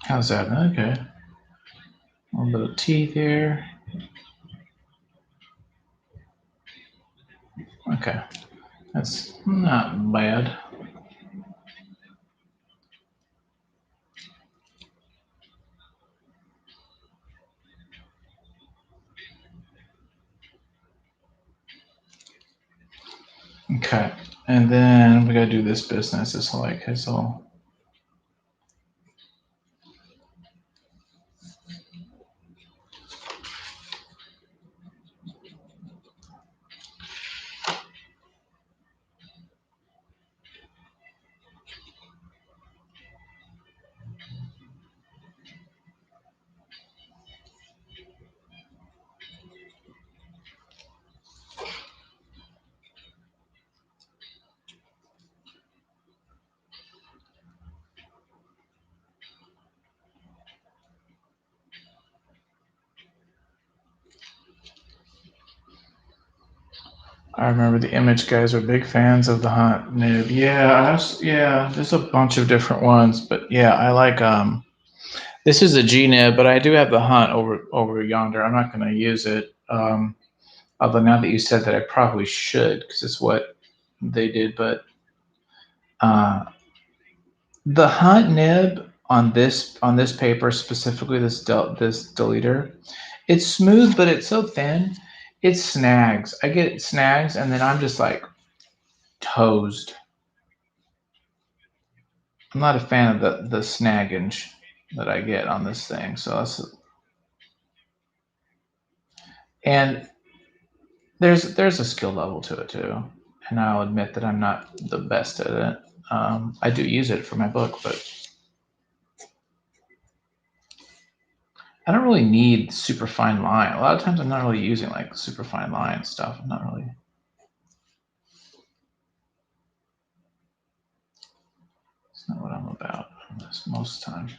How's that? Okay. A little bit of teeth here. Okay, that's not bad. Okay, and then we gotta do this business. It's like his whole. I remember the Image guys are big fans of the Hunt nib. Yeah, there's a bunch of different ones, but yeah, I like this is a G nib, but I do have the Hunt over yonder. I'm not going to use it. Although now that you said that, I probably should because it's what they did. But the Hunt nib on this paper specifically, this deleter, it's smooth, but it's so thin. It snags. I get snags, and then I'm just like toast. I'm not a fan of the snaggage that I get on this thing. So that's, and there's a skill level to it too, and I'll admit that I'm not the best at it. I do use it for my book, but I don't really need super fine line. A lot of times I'm not really using like super fine line stuff. I'm not really. It's not what I'm about most of the time.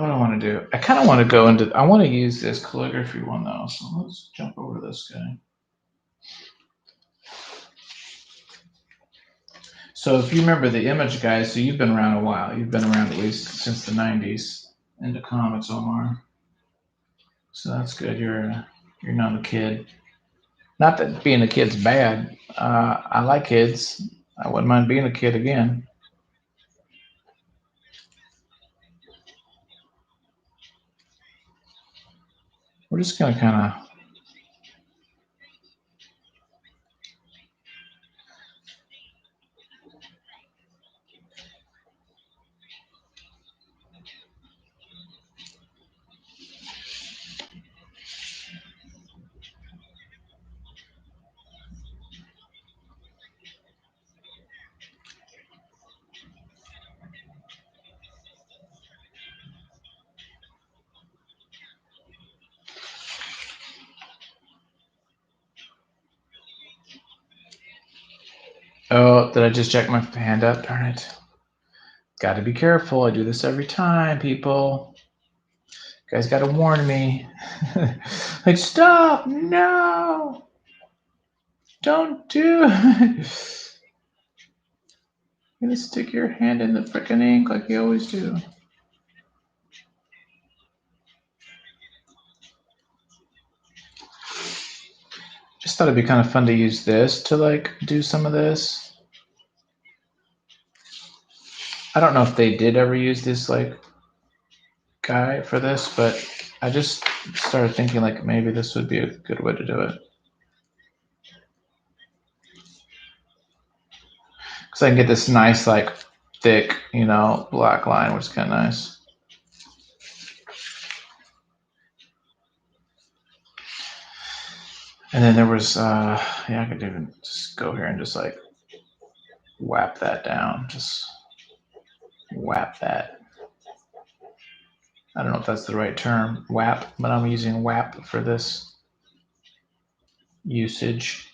What do I want to do? I kind of want to go into. I want to use this calligraphy one though. So let's jump over to this guy. So if you remember the Image guys, so you've been around a while. You've been around at least since the '90s into comics, Omar. So that's good. You're not a kid. Not that being a kid's bad. I like kids. I wouldn't mind being a kid again. We're just gonna kind of. Oh, did I just check my hand up? Darn it. Got to be careful. I do this every time, people. You guys got to warn me. Like, stop! No! Don't do it. You're gonna stick your hand in the frickin' ink like you always do. Just thought it'd be kind of fun to use this to like do some of this. I don't know if they did ever use this like guy for this, but I just started thinking like maybe this would be a good way to do it. Because I can get this nice like thick, black line, which is kind of nice. And then there was, I could even just go here and just like whap that down. Just whap that. I don't know if that's the right term, whap, but I'm using whap for this usage.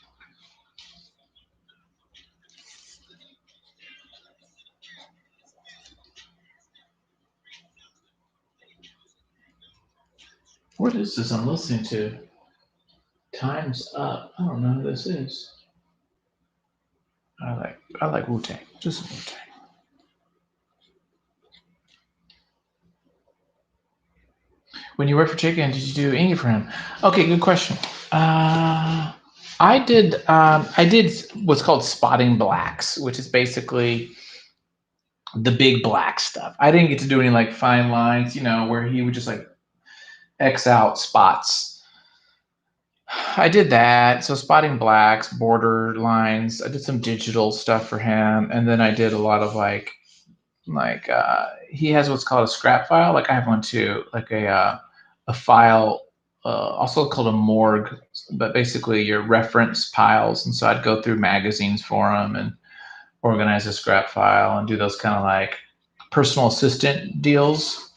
What is this I'm listening to? Time's Up. I don't know who this is. I like Wu-Tang. Just Wu-Tang. When you worked for Chicken, did you do inking for him? Okay, good question. I did what's called spotting blacks, which is basically the big black stuff. I didn't get to do any like fine lines, you know, where he would just like X out spots. I did that. So spotting blacks, border lines. I did some digital stuff for him, and then I did a lot of like he has what's called a scrap file. Like I have one too, like a file, also called a morgue, but basically your reference piles. And so I'd go through magazines for him and organize a scrap file and do those kind of like personal assistant deals,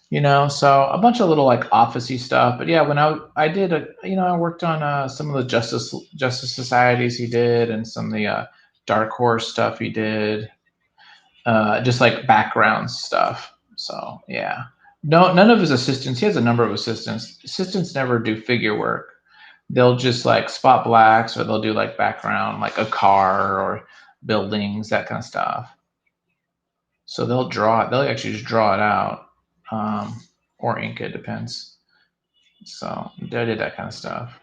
you know. So a bunch of little like officey stuff. But yeah, when I did I worked on some of the justice societies he did, and some of the dark horse stuff he did, just like background stuff. So yeah, no, none of his assistants. He has a number of assistants. Assistants never do figure work. They'll just like spot blacks, or they'll do like background, like a car or buildings, that kind of stuff. So they'll draw it. They'll actually just draw it out, or ink it, depends. So I did that kind of stuff,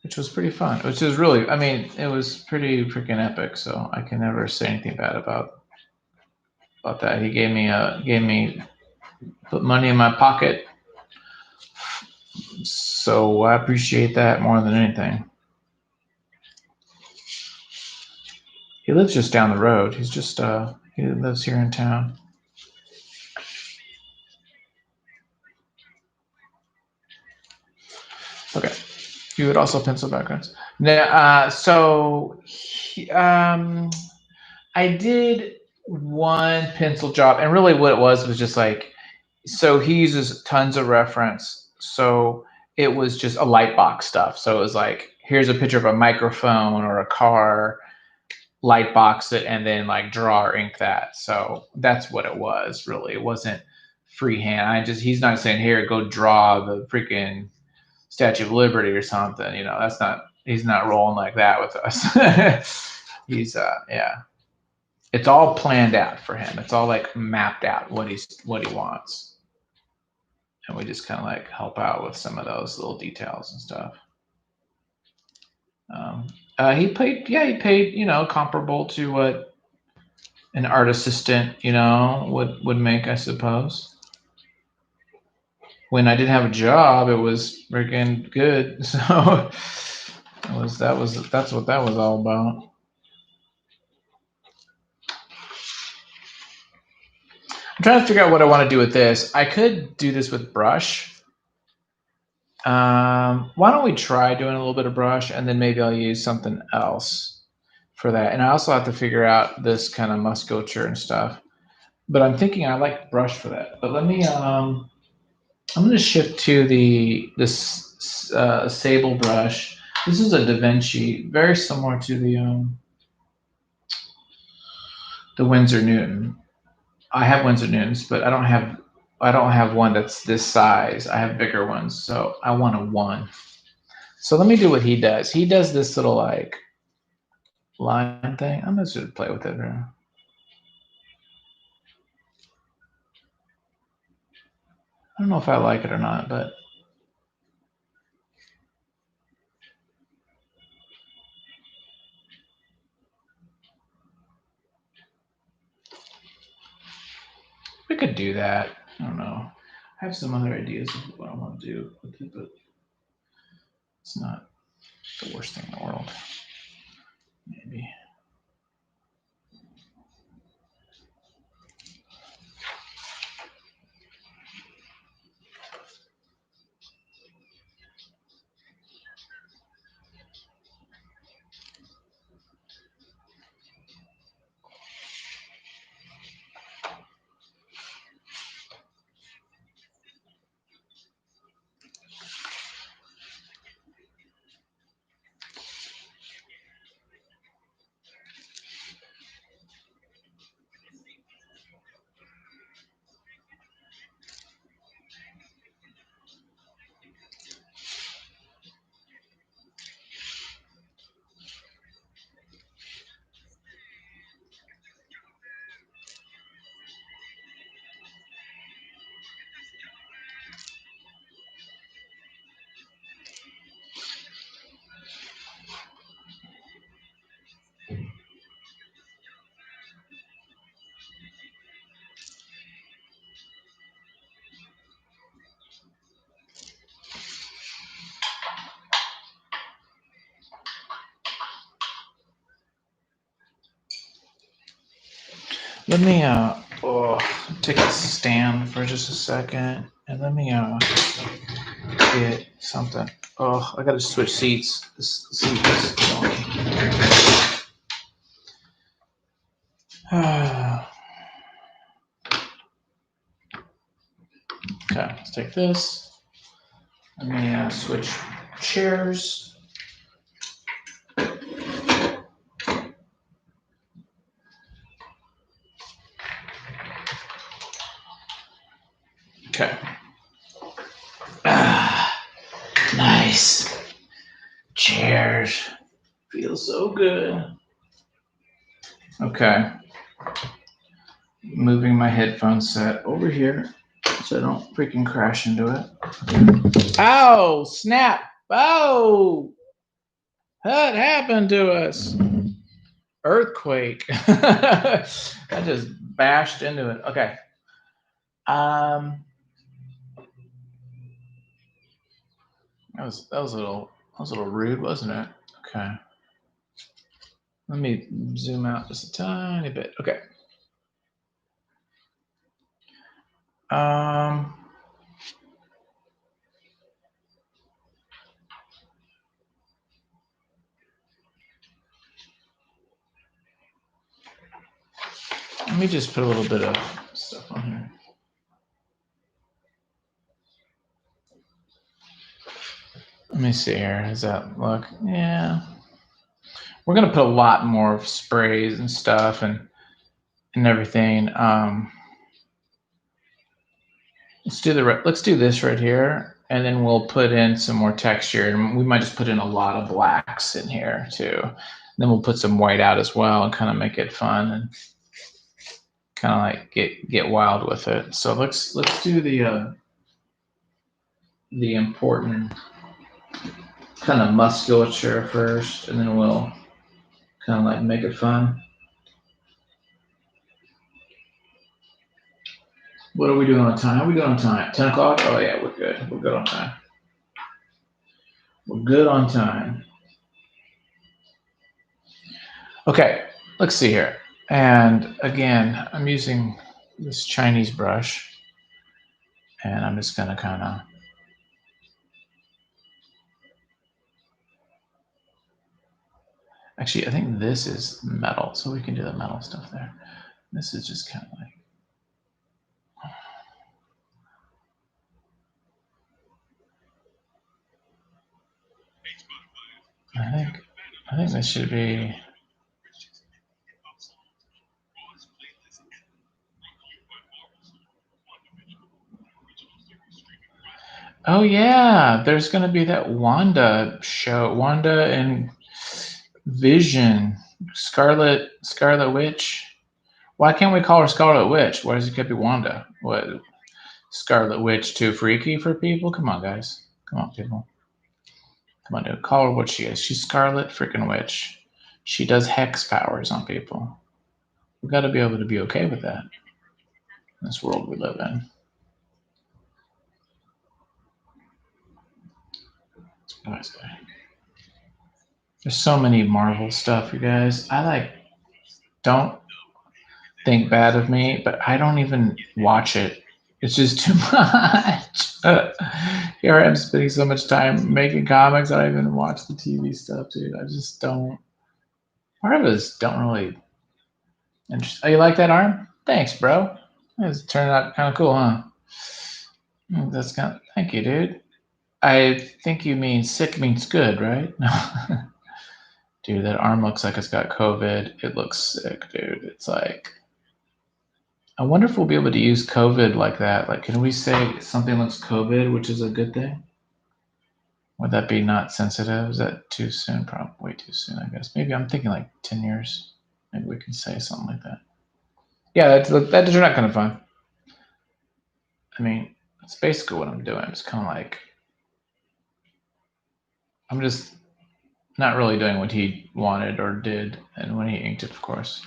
which was pretty fun. Which is really, I mean, it was pretty freaking epic. So I can never say anything bad about that. He gave me put money in my pocket, so I appreciate that more than anything. He lives just down the road. He's just he lives here in town. Okay. You would also pencil backgrounds. Now, I did one pencil job, and really what it was just like, so he uses tons of reference. So it was just a light box stuff. So it was like, here's a picture of a microphone or a car, light box it, and then like draw or ink that. So that's what it was, really. It wasn't freehand. He's not saying, here, go draw the freaking Statue of Liberty or something. You know, he's not rolling like that with us. He's yeah. It's all planned out for him. It's all like mapped out what he wants. And we just kind of like help out with some of those little details and stuff. He paid, you know, comparable to what an art assistant, you know, would make, I suppose. When I didn't have a job, it was freaking good. So that's what that was all about. I'm trying to figure out what I want to do with this. I could do this with brush. Why don't we try doing a little bit of brush, and then maybe I'll use something else for that. And I also have to figure out this kind of musculature and stuff. But I'm thinking I like brush for that. But let me I'm going to shift to this sable brush. This is a Da Vinci, very similar to the Winsor Newton. I have Winsor Newtons, but I don't have one that's this size. I have bigger ones, so I want a 1. So let me do what he does. He does this little like line thing. I'm just gonna play with it here. I don't know if I like it or not, but we could do that. I don't know. I have some other ideas of what I want to do with it, but it's not the worst thing in the world. Maybe. Let me take a stand for just a second, and let me get something. Oh, I gotta switch seats. This seat is going. Okay, let's take this. Let me switch chairs. Okay. Nice. Chairs. Feels so good. Okay. Moving my headphone set over here so I don't freaking crash into it. Oh, snap. Oh, what happened to us? Earthquake. I just bashed into it. Okay. That was a little rude, wasn't it? Okay. Let me zoom out just a tiny bit. Okay. Let me just put a little bit of stuff on here. Let me see here. Does that look? Yeah. We're gonna put a lot more sprays and stuff and everything. Let's do this right here, and then we'll put in some more texture, and we might just put in a lot of blacks in here too. And then we'll put some white out as well, and kind of make it fun and kind of like get wild with it. So let's do the important kind of musculature first, and then we'll kind of like make it fun. What are we doing on time? How are we doing on time? 10 o'clock? Oh yeah, we're good. We're good on time. We're good on time. Okay, let's see here. And again, I'm using this Chinese brush, and I'm just gonna kind of actually, I think this is metal, so we can do the metal stuff there. This is just kind of like I think this should be. Oh yeah, there's gonna be that Wanda show, Wanda and Vision, Scarlet Witch. Why can't we call her Scarlet Witch? Why does it keep be Wanda? What? Scarlet Witch too freaky for people? Come on, guys. Come on, people. Come on, dude. Call her what she is. She's Scarlet freaking Witch. She does hex powers on people. We got to be able to be okay with that in this world we live in. What do I say? There's so many Marvel stuff, you guys. I don't think bad of me, but I don't even watch it. It's just too much. Here I am spending so much time making comics. I don't even watch the TV stuff, dude. I just don't. Part of us don't really. Oh, you like that arm? Thanks, bro. It's turned out kind of cool, huh? That's kind of. Thank you, dude. I think you mean sick means good, right? Dude, that arm looks like it's got COVID. It looks sick, dude. It's like. I wonder if we'll be able to use COVID like that. Like, can we say something looks COVID, which is a good thing? Would that be not sensitive? Is that too soon? Probably way too soon, I guess. Maybe I'm thinking like 10 years. Maybe we can say something like that. Yeah, that turned out kind of fun. I mean, that's basically what I'm doing. It's kind of like, I'm just not really doing what he wanted or did, and when he inked it, of course.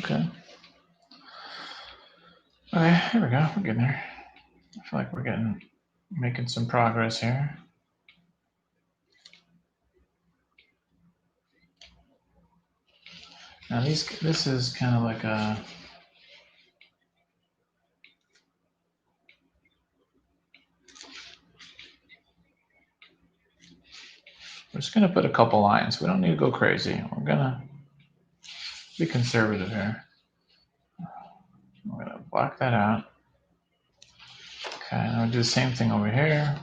Okay. Okay, here we go. We're getting there. I feel like we're making some progress here. Now this is kind of like a. We're just gonna put a couple lines. We don't need to go crazy. We're gonna be conservative here. We're gonna block that out. Okay, and I'll do the same thing over here.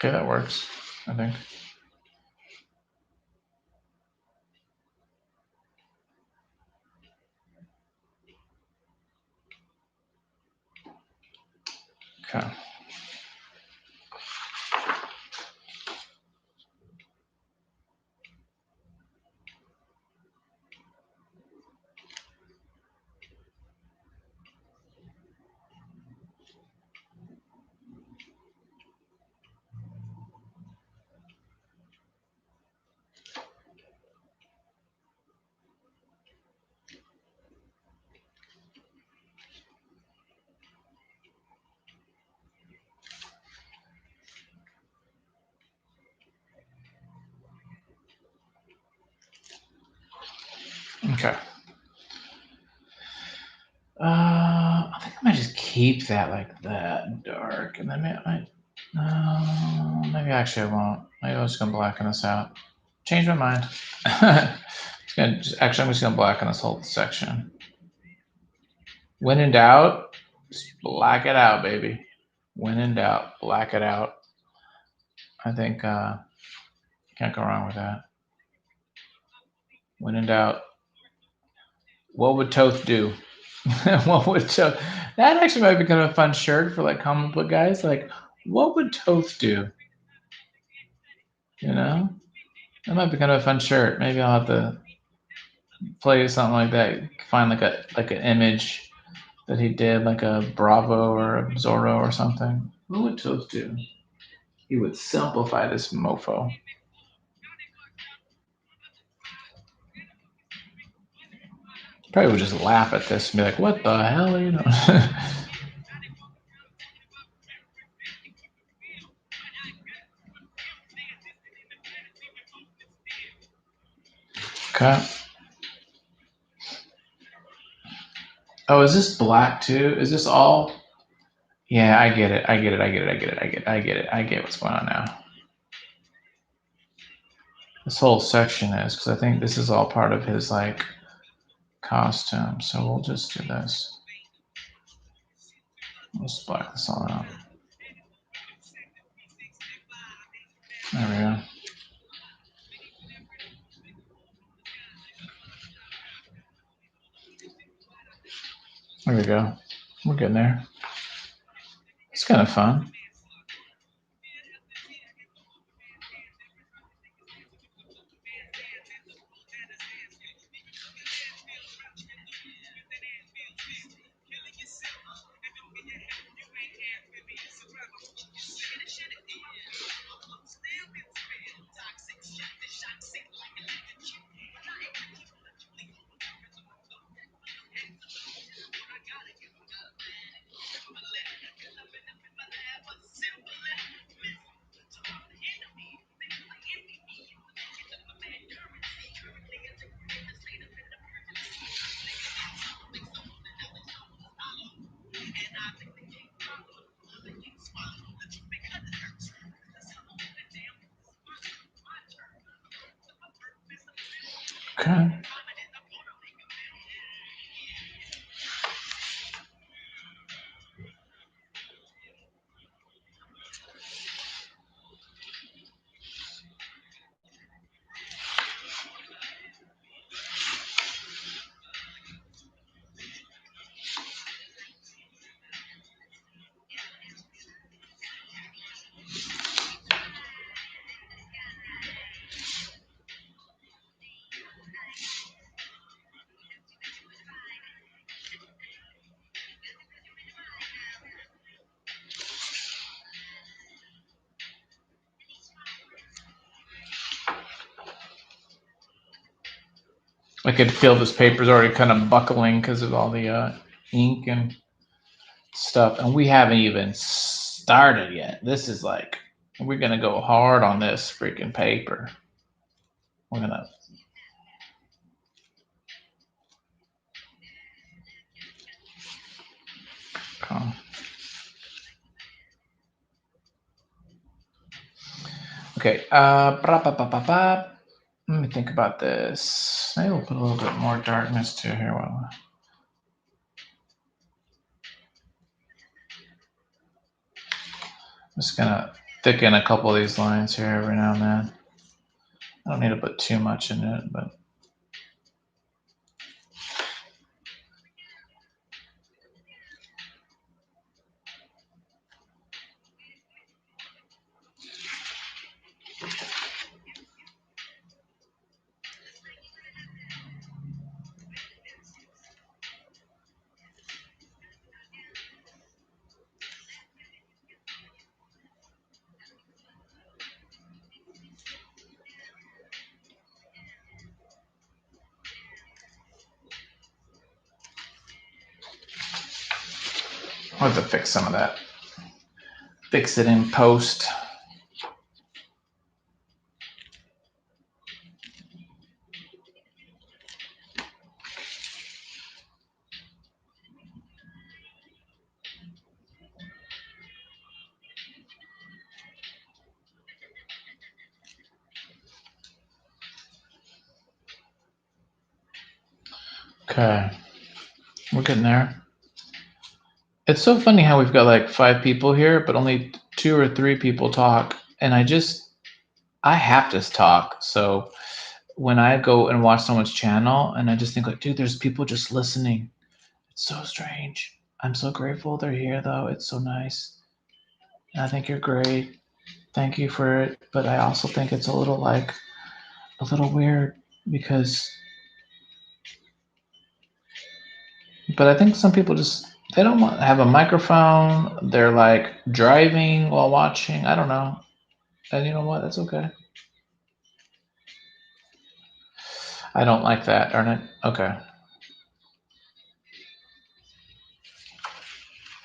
Okay, that works, I think. Okay. Okay. I think I might just keep that like that dark, and then maybe actually I won't. Maybe I'm just gonna blacken this out. Change my mind. I'm just gonna blacken this whole section. When in doubt, just black it out, baby. When in doubt, black it out. I think can't go wrong with that. When in doubt, what would Toth do? What would Toth? That actually might become a fun shirt for like comic book guys. Like, what would Toth do? You know, that might be kind of a fun shirt. Maybe I'll have to play something like that. Find like an image that he did, like a Bravo or a Zorro or something. What would Toth do? He would simplify this mofo. Probably would just laugh at this and be like, "What the hell?" You know. Okay. Oh, is this black too? Is this all? Yeah, I get it. I get it. I get it. I get it. I get it. I get it. I get what's going on now. This whole section is because I think this is all part of his like costume. So we'll just do this. Let's black this all out. There we go. There we go. We're getting there. It's kind of fun. Okay. I could feel this paper's already kind of buckling because of all the ink and stuff, and we haven't even started yet. This is like, we're gonna go hard on this freaking paper. We're gonna. Okay. Let me think about this. Maybe we'll put a little bit more darkness to here. I'm just gonna thicken a couple of these lines here every now and then. I don't need to put too much in it, but. I'll have to fix some of that. Fix it in post. Okay, we're getting there. It's so funny how we've got like 5 people here, but only 2 or 3 people talk. And I have to talk. So when I go and watch someone's channel and I just think like, dude, there's people just listening. It's so strange. I'm so grateful they're here though. It's so nice. And I think you're great. Thank you for it. But I also think it's a little weird because, but I think some people just, they don't want to have a microphone. They're like driving while watching. I don't know. And you know what? That's okay. I don't like that, darn it. Okay.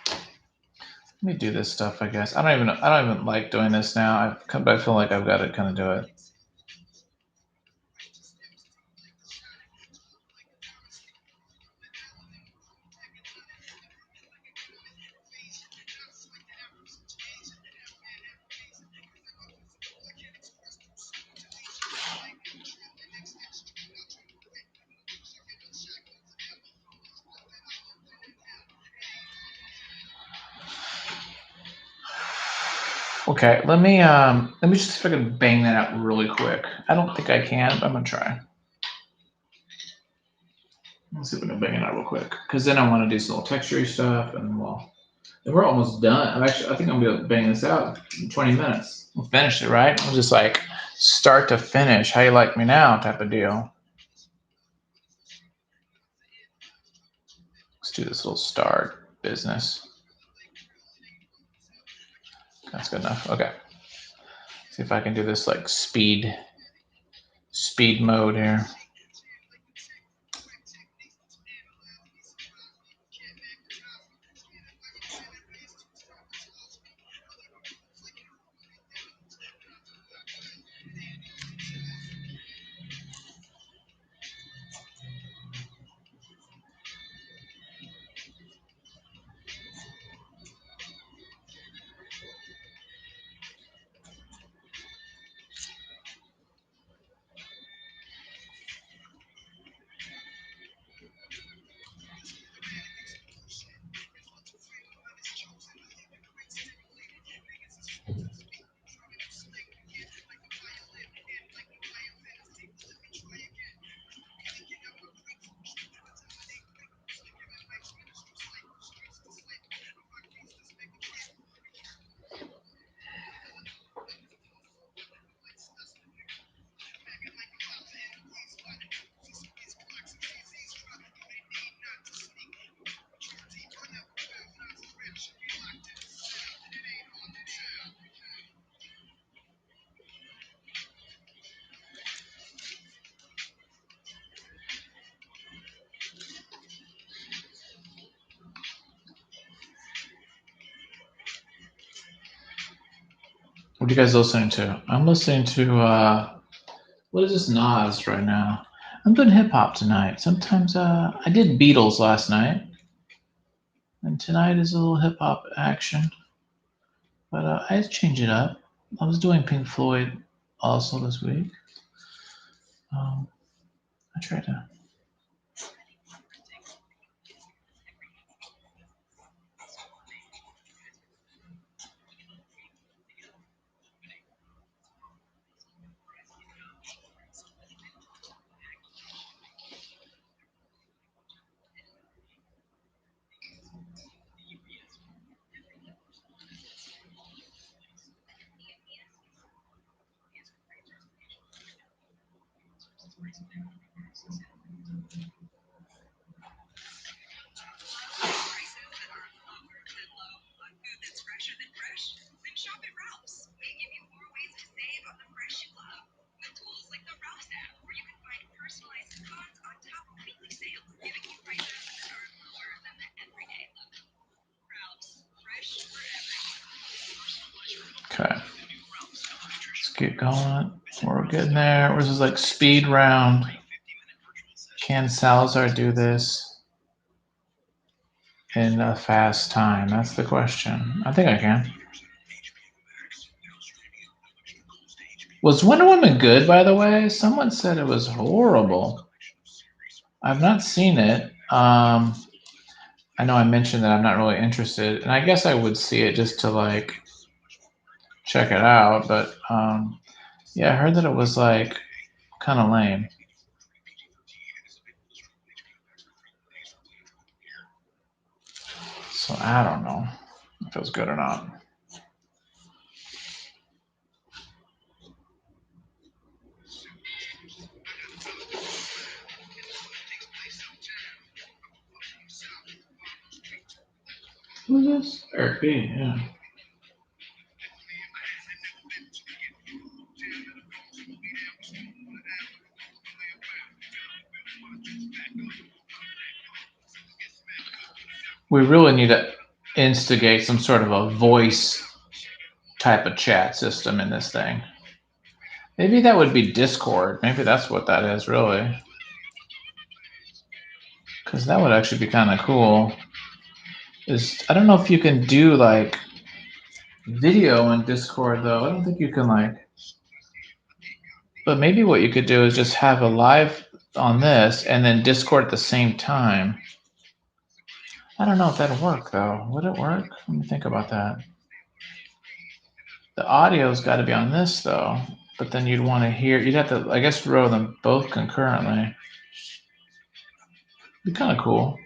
Let me do this stuff, I guess. I don't even like doing this now. I feel like I've got to kind of do it. Okay, let me just see if I can bang that out really quick. I don't think I can, but I'm gonna try. Let's see if I can bang it out real quick. Because then I want to do some little texture stuff, and we're almost done. I think I'm gonna be able to bang this out in 20 minutes. We'll finish it, right? We'll just like start to finish. How you like me now, type of deal. Let's do this little start business. That's good enough. Okay. See if I can do this like speed mode here. What are you guys listening to? I'm listening to what is this Nas right now? I'm doing hip hop tonight. Sometimes I did Beatles last night, and tonight is a little hip hop action. But I just change it up. I was doing Pink Floyd also this week. I try to. Okay. Let's get going. We're getting there. This is like speed round. Can Salazar do this in a fast time? That's the question. I think I can. Was Wonder Woman good, by the way? Someone said it was horrible. I've not seen it. I know I mentioned that I'm not really interested, and I guess I would see it just to like check it out. But yeah, I heard that it was like kind of lame. So I don't know if it was good or not. Who's this? Eric B. Yeah. We really need to instigate some sort of a voice type of chat system in this thing. Maybe that would be Discord. Maybe that's what that is, really. Because that would actually be kind of cool. I don't know if you can do like video on Discord though. I don't think you can like. But maybe what you could do is just have a live on this and then Discord at the same time. I don't know if that'd work though. Would it work? Let me think about that. The audio's got to be on this though. But then you'd want to hear. You'd have to, I guess, row them both concurrently. Be kind of cool.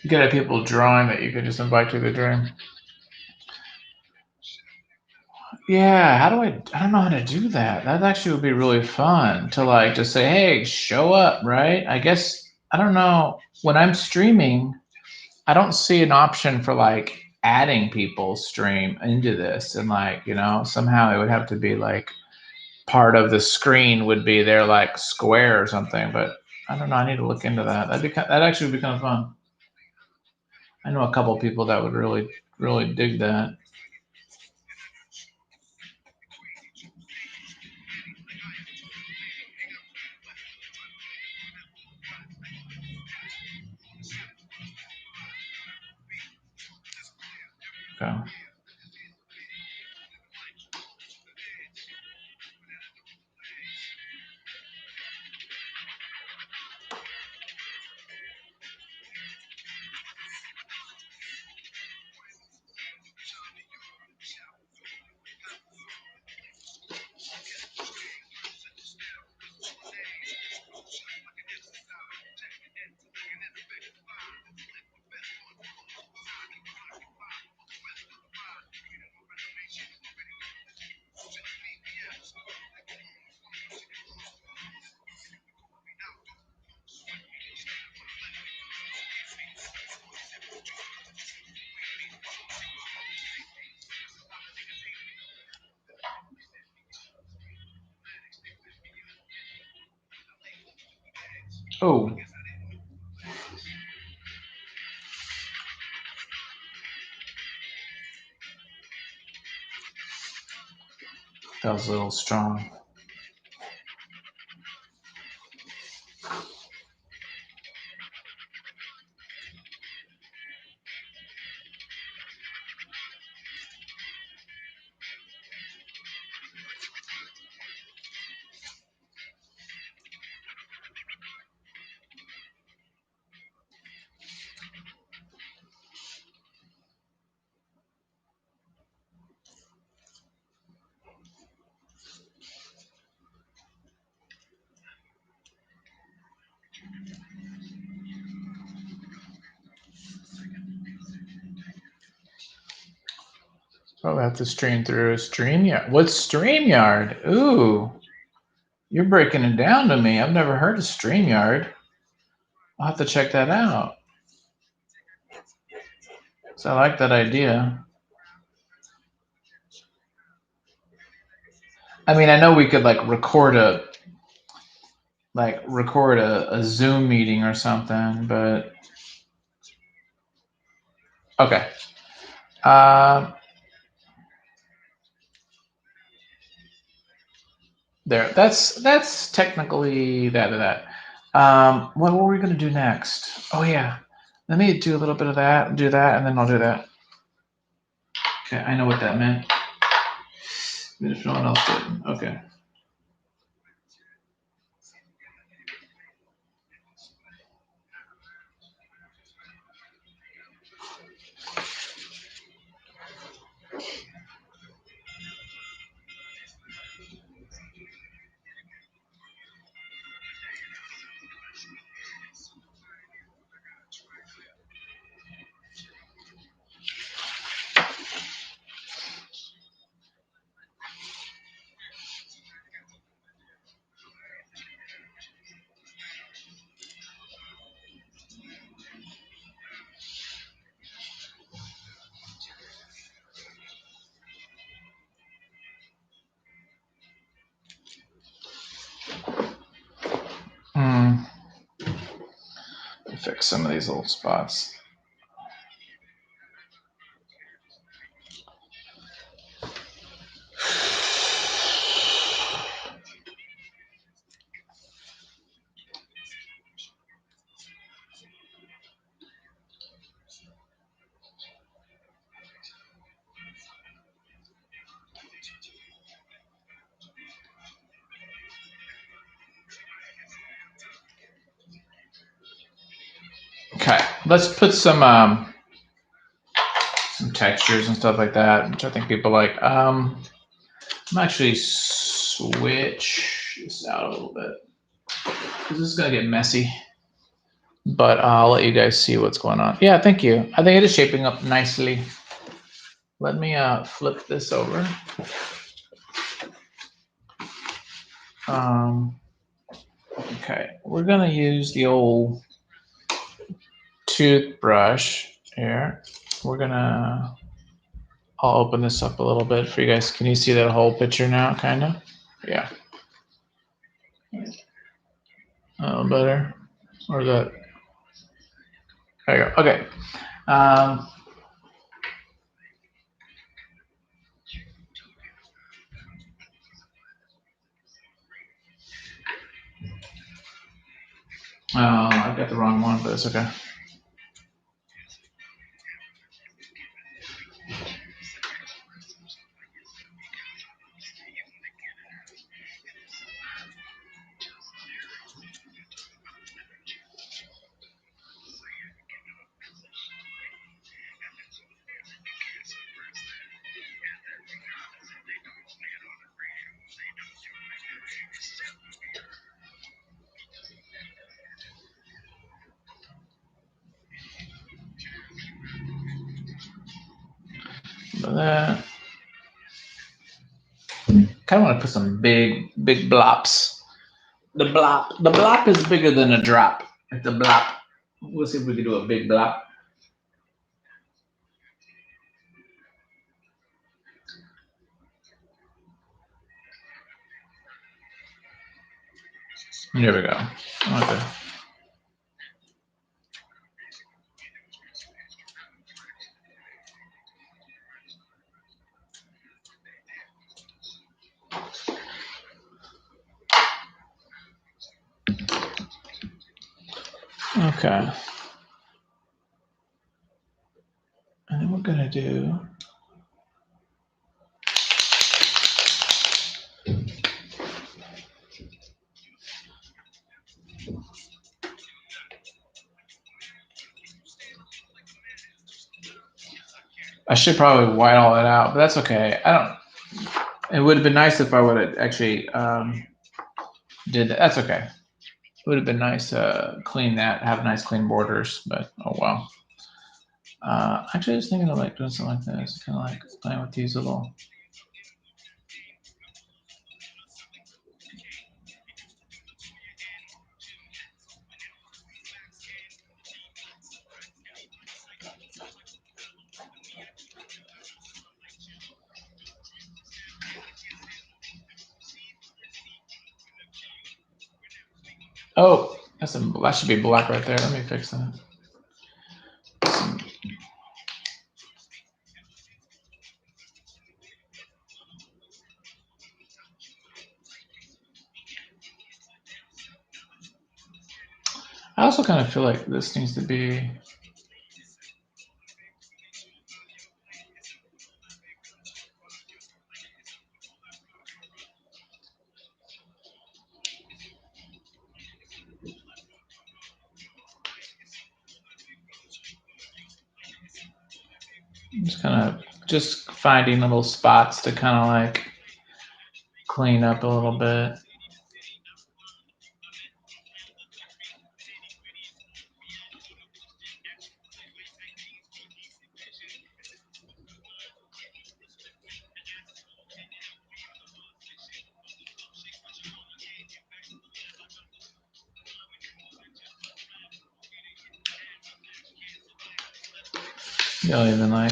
You could have people drawing that you could just invite to the dream. Yeah, how do I don't know how to do that. That actually would be really fun to like just say, hey, show up, right? I guess I don't know. When I'm streaming, I don't see an option for like adding people's stream into this and like, somehow it would have to be like part of the screen would be their like square or something, but I don't know. I need to look into that. That actually would be kind of fun. I know a couple people that would really, really dig that. Okay. Oh. That was a little strong. Probably have to stream through StreamYard. What's StreamYard? Ooh, you're breaking it down to me. I've never heard of StreamYard. I'll have to check that out. So I like that idea. I mean, I know we could like record a Zoom meeting or something, but okay. There. That's technically that. What were we gonna do next? Oh yeah. Let me do a little bit of that, do that, and then I'll do that. Okay, I know what that meant. Even if no one else did. Okay. Fix some of these little spots. Okay, let's put some textures and stuff like that, which I think people like. I'm actually switch this out a little bit because this is gonna get messy. But I'll let you guys see what's going on. Yeah, thank you. I think it is shaping up nicely. Let me flip this over. Okay, we're gonna use the old toothbrush here. I'll open this up a little bit for you guys. Can you see that whole picture now, kind of? Yeah. A little better. Or that? There you go. Okay. I got the wrong one, but it's okay. But kind of want to put some big blops. The blop is bigger than a drop. Like the blop. We'll see if we can do a big blop. There we go. Okay. Okay. And then we're gonna do. I should probably white all that out, but that's okay. I don't. It would have been nice if I would have actually did that. That's okay. It would have been nice to clean that, have nice clean borders, but oh well. Actually, I was thinking of like doing something like this, kind of like playing with these little. Oh, that should be black right there. Let me fix that. I also kind of feel like this needs to be. Just kind of just finding little spots to kind of like clean up a little bit. You'll even like.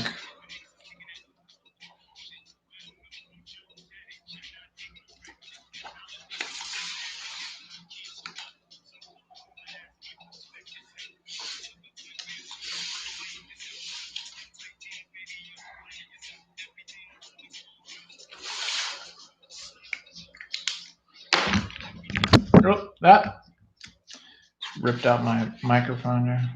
Oh, that ripped out my microphone there.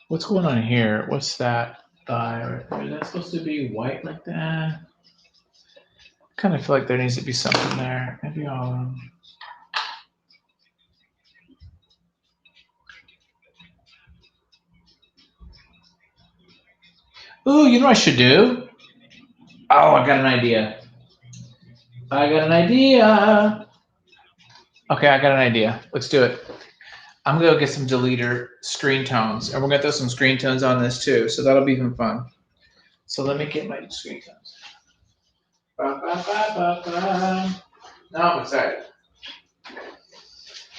What's going on here? What's that thigh? Is that supposed to be white like that? Kind of feel like there needs to be something there. Maybe I'll. Ooh, you know what I should do? Oh, I got an idea. I got an idea. Okay, I got an idea. Let's do it. I'm gonna go get some deleter screen tones, and we're gonna throw some screen tones on this too, so that'll be even fun. So let me get my screen tones. Ba, ba, ba, ba, ba. Now I'm excited.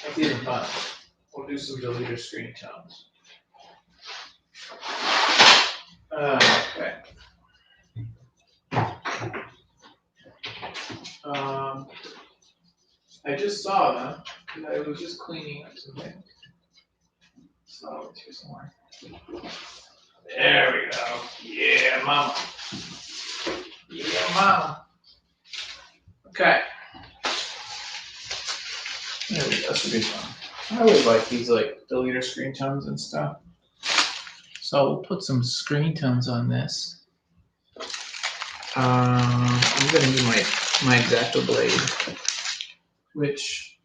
That's even fun. We'll do some deleter screen tones. Okay. I just saw them because I was just cleaning up something. So it's here somewhere. There we go. Yeah, mama. Yeah, mama. Okay. There we go. This will be fun. I always like these like deleter screen tones and stuff. So we'll put some screen tones on this. I'm gonna use my X-Acto blade, which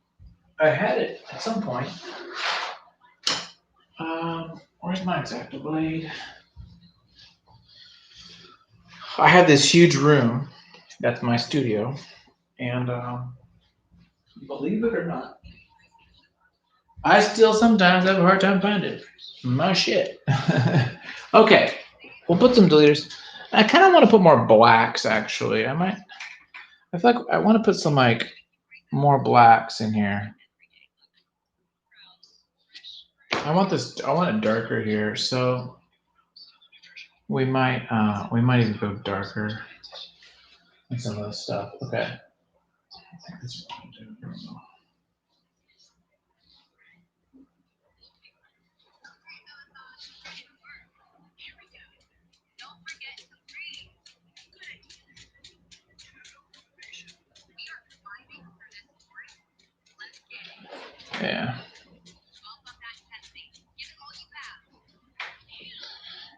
I had it at some point. Where's my X-Acto blade? I have this huge room. That's my studio, and believe it or not, I still sometimes have a hard time finding my shit. Okay, we'll put some deleters. I kind of want to put more blacks actually. I feel like I want to put some like more blacks in here. I want it darker here, so we might even go darker in some of this stuff. Okay. I think that's what I'm doing. Yeah.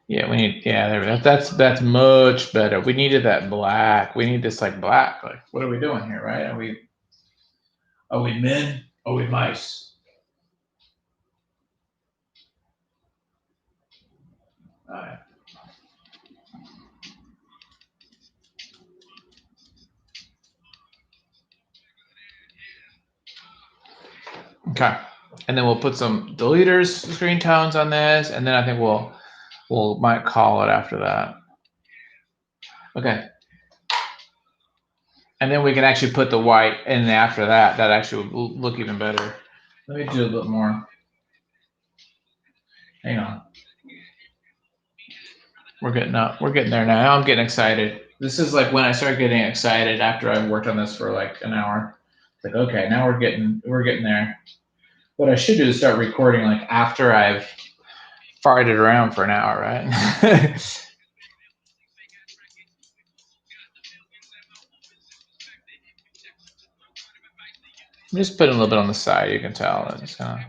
Yeah, we need. Yeah, there. That's much better. We needed that black. We need this like black. Like, what are we doing here, right? Are we men? Are we mice? All right. Okay. And then we'll put some deleters, screen tones on this, and then I think we'll might call it after that. Okay. And then we can actually put the white in after that. That actually will look even better. Let me do a bit more. Hang on. We're getting up. We're getting there now. I'm getting excited. This is like when I start getting excited after I've worked on this for like an hour. It's like, okay, now we're getting there. What I should do is start recording like after I've farted around for an hour, right? I'm just putting a little bit on the side. You can tell. It's kind of.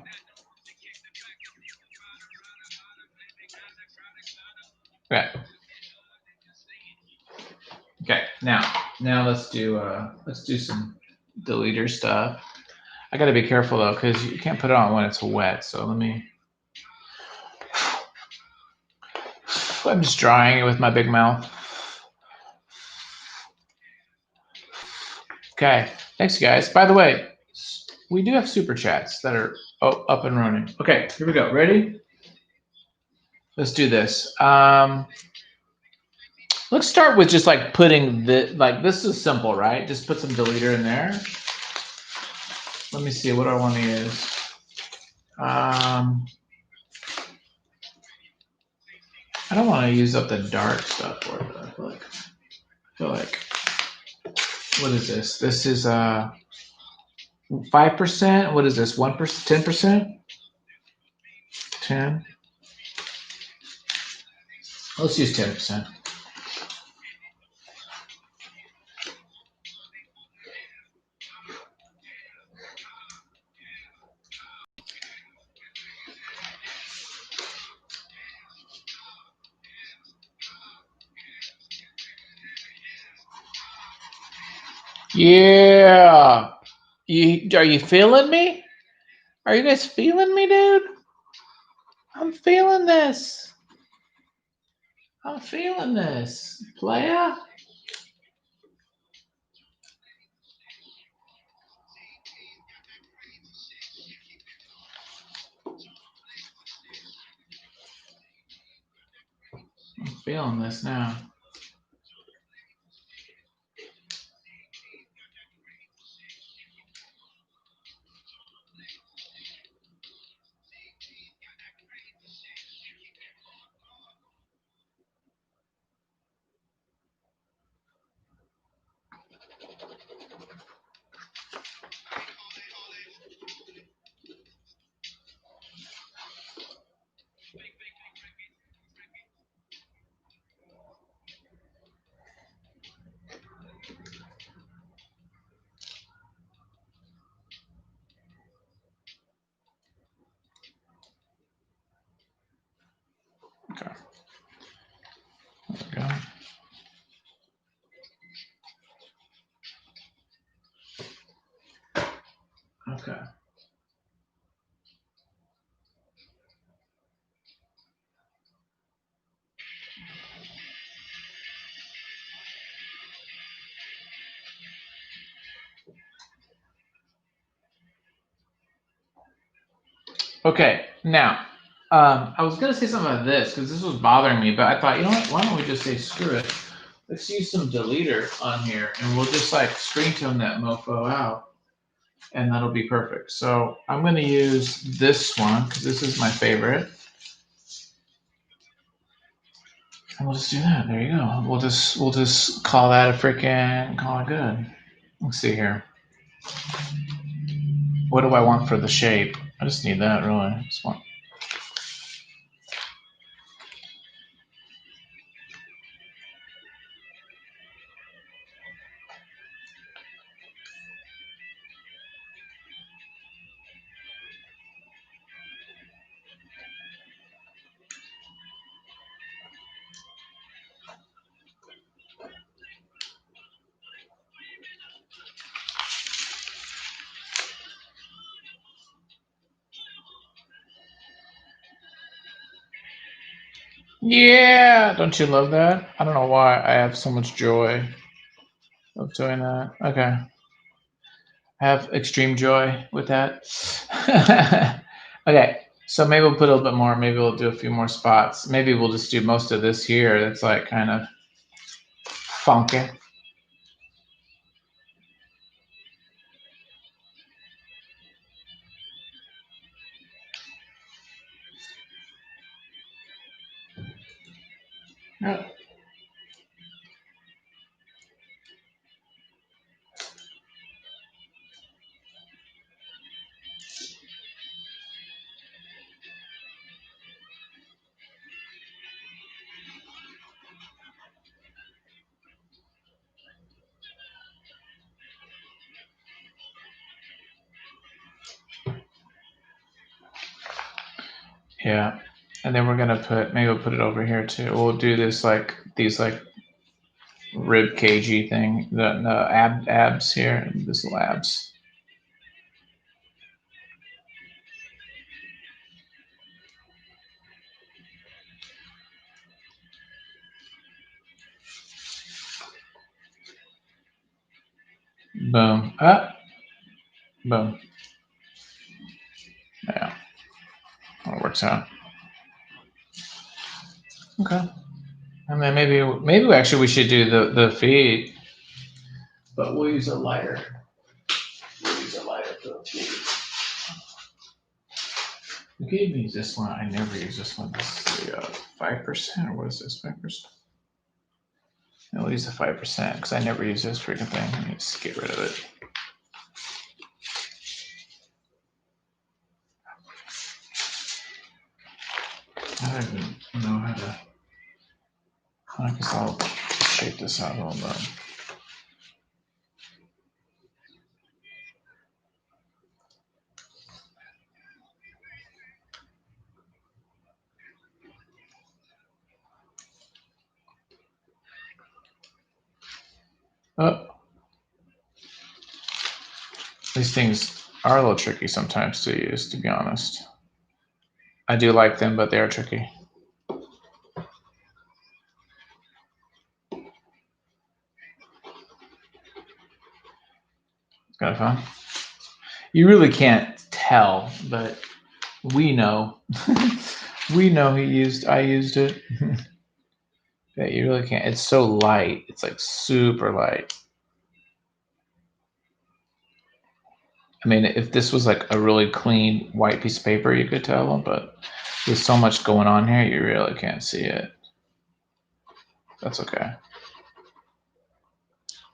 Okay. Okay. Now let's do some deleter stuff. I got to be careful though, because you can't put it on when it's wet. So let me. I'm just drying it with my big mouth. Okay. Thanks, guys. By the way, we do have super chats that are up and running. Okay, here we go. Ready? Let's do this. Let's start with just like putting this is simple, right? Just put some deleter in there. Let me see. What do I want to use? I don't want to use up the dark stuff for it. I feel like what is this? This is 5%. What is this? 1%? 10%? 10. Let's use 10%. Yeah. Are you feeling me? Are you guys feeling me, dude? I'm feeling this. I'm feeling this. Playa. I'm feeling this now. Okay. There we go. Okay. Okay. Now, I was gonna say something about this because this was bothering me, but I thought, you know what? Why don't we just say screw it? Let's use some deleter on here, and we'll just like screen tone that mofo out, and that'll be perfect. So I'm gonna use this one because this is my favorite. And we'll just do that. There you go. We'll just call that call it good. Let's see here. What do I want for the shape? I just need that really. Just want. Yeah, don't you love that? I don't know why I have so much joy of doing that. Okay. I have extreme joy with that. Okay, so maybe we'll put a little bit more. Maybe we'll do a few more spots. Maybe we'll just do most of this here. That's like kind of funky. Yeah. Yeah. And then we're gonna put, maybe we'll put it over here too. We'll do this like these like rib cagey thing, the abs here, this little abs. Boom. Up. Boom. Yeah. That works out. Okay. And then maybe actually we should do the feet, but we'll use a lighter. We'll use a lighter for the feet. You gave me this one. I never use this one. This is the 5%, or what is this? 5%. No, we'll use the 5% because I never use this freaking thing. Let me just get rid of it. I don't even know how to. I guess I'll shape this out a little bit. Oh, these things are a little tricky sometimes to use, to be honest. I do like them, but they are tricky. It's kind of fun. You really can't tell, but we know. We know I used it. Yeah, you really can't. It's so light. It's like super light. I mean, if this was like a really clean white piece of paper, you could tell, but there's so much going on here, you really can't see it. That's okay.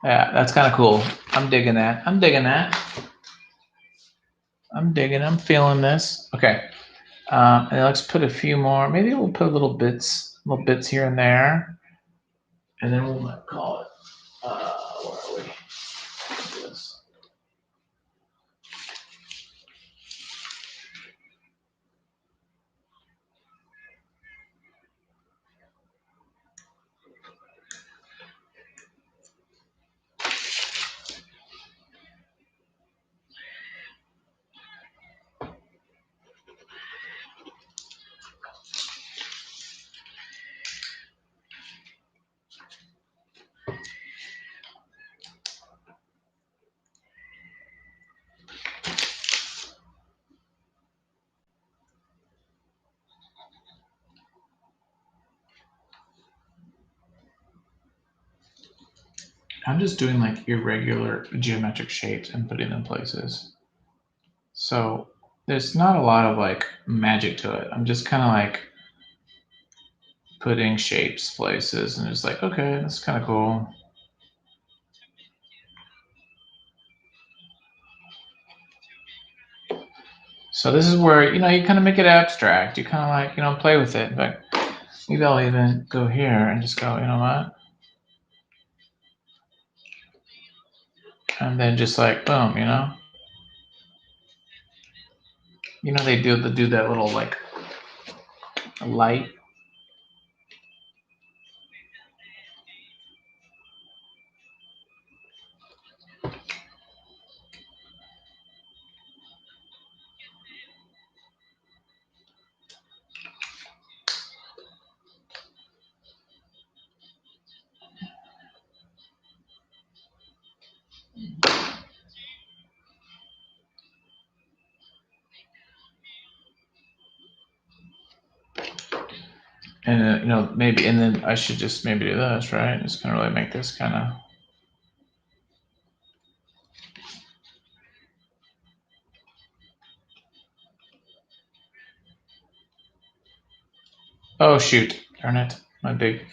Yeah, that's kind of cool. I'm digging that. I'm digging that. I'm feeling this. Okay. And let's put a few more. Maybe we'll put little bits here and there. And then we'll call it, where are we? This. I'm just doing like irregular geometric shapes and putting them places. So there's not a lot of like magic to it. I'm just kind of like putting shapes places and it's like, okay, that's kind of cool. So this is where, you kind of make it abstract. You kind of like, play with it. But maybe I'll even go here and just go, you know what? And then just like, boom, they do that little like light. And you know, maybe, and then I should just maybe do this, right? Just kind of really make this kind of. Oh shoot! Darn it! My big.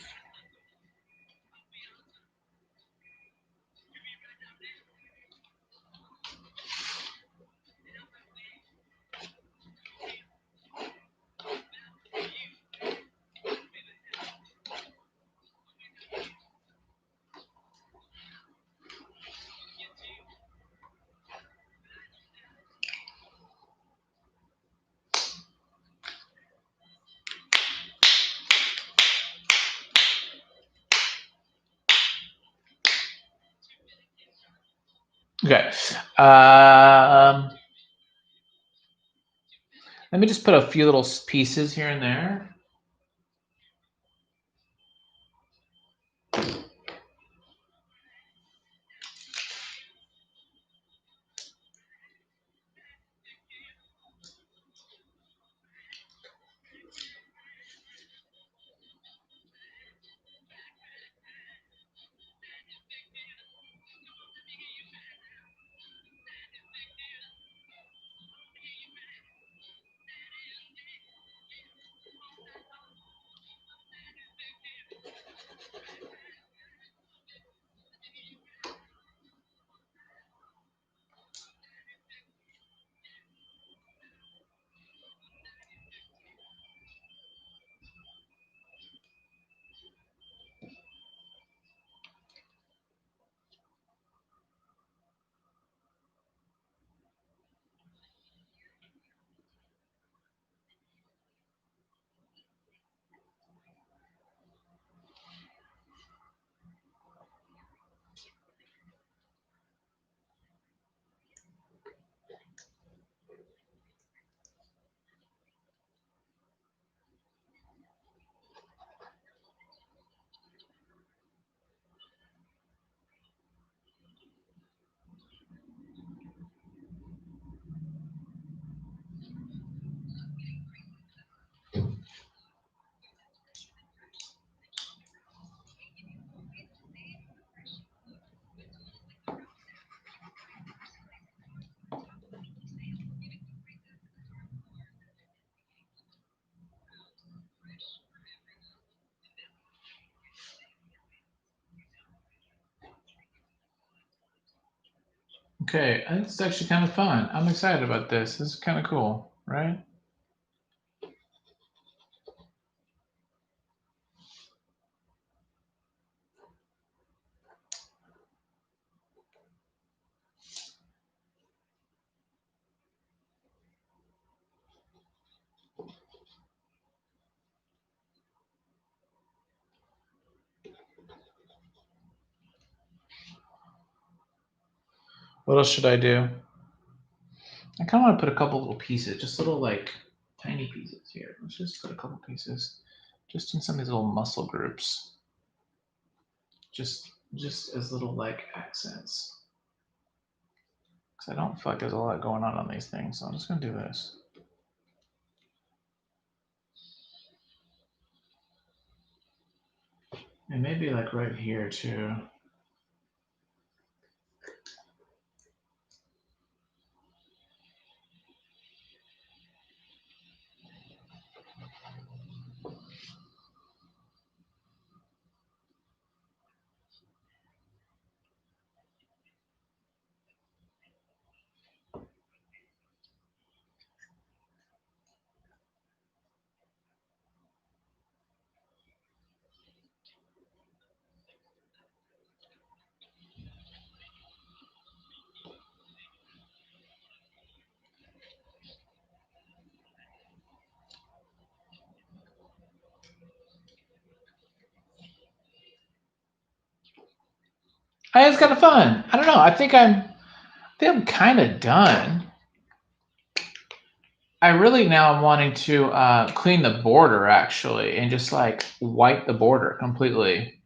Okay. Let me just put a few little pieces here and there. Okay, I think it's actually kind of fun. I'm excited about this. This is kind of cool, right? What else should I do? I kind of want to put a couple little pieces, just little like tiny pieces here. Let's just put a couple pieces, just in some of these little muscle groups, just as little like accents. Because I don't feel like there's a lot going on these things, so I'm just gonna do this. And maybe like right here too. Hey, it's kind of fun. I don't know. I think I'm kind of done. I really now am wanting to clean the border actually, and just like wipe the border completely.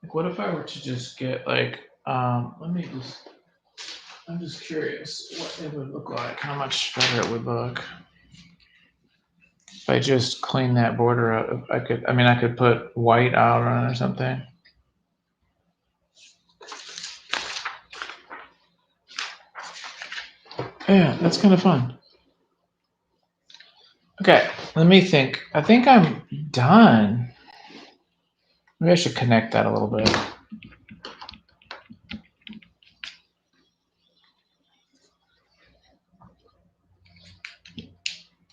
Like, what if I were to just get like, let me just, I'm just curious what it would look like, how much better it would look. If I just clean that border up, I could put white out on it or something. Yeah, that's kind of fun. Okay, let me think. I think I'm done. Maybe I should connect that a little bit.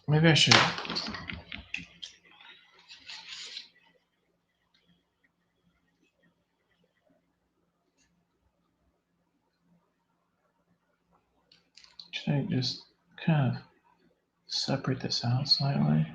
Maybe I should. Should I just kind of separate this out slightly?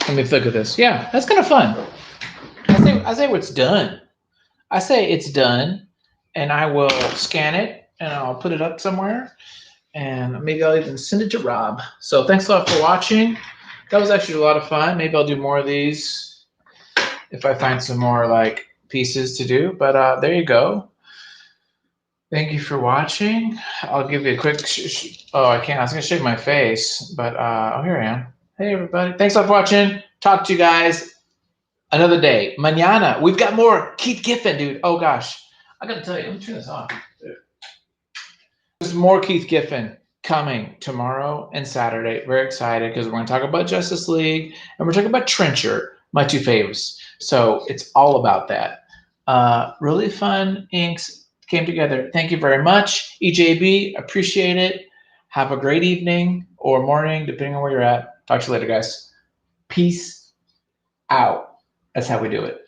Let me look at this. Yeah, that's kind of fun. I say it's done. I say it's done, and I will scan it and I'll put it up somewhere, and maybe I'll even send it to Rob. So thanks a lot for watching. That was actually a lot of fun. Maybe I'll do more of these if I find some more like pieces to do. But there you go. Thank you for watching. I'll give you a quick. Oh, I can't. I was gonna shake my face, but oh, here I am. Hey, everybody. Thanks a lot for watching. Talk to you guys another day. Mañana. We've got more Keith Giffen, dude. Oh gosh, I gotta tell you. Let me turn this off. There's more Keith Giffen coming tomorrow and Saturday. Very excited because we're going to talk about Justice League and we're talking about Trencher, my two favorites. So it's all about that. Really fun inks came together. Thank you very much, EJB. Appreciate it. Have a great evening or morning, depending on where you're at. Talk to you later, guys. Peace out. That's how we do it.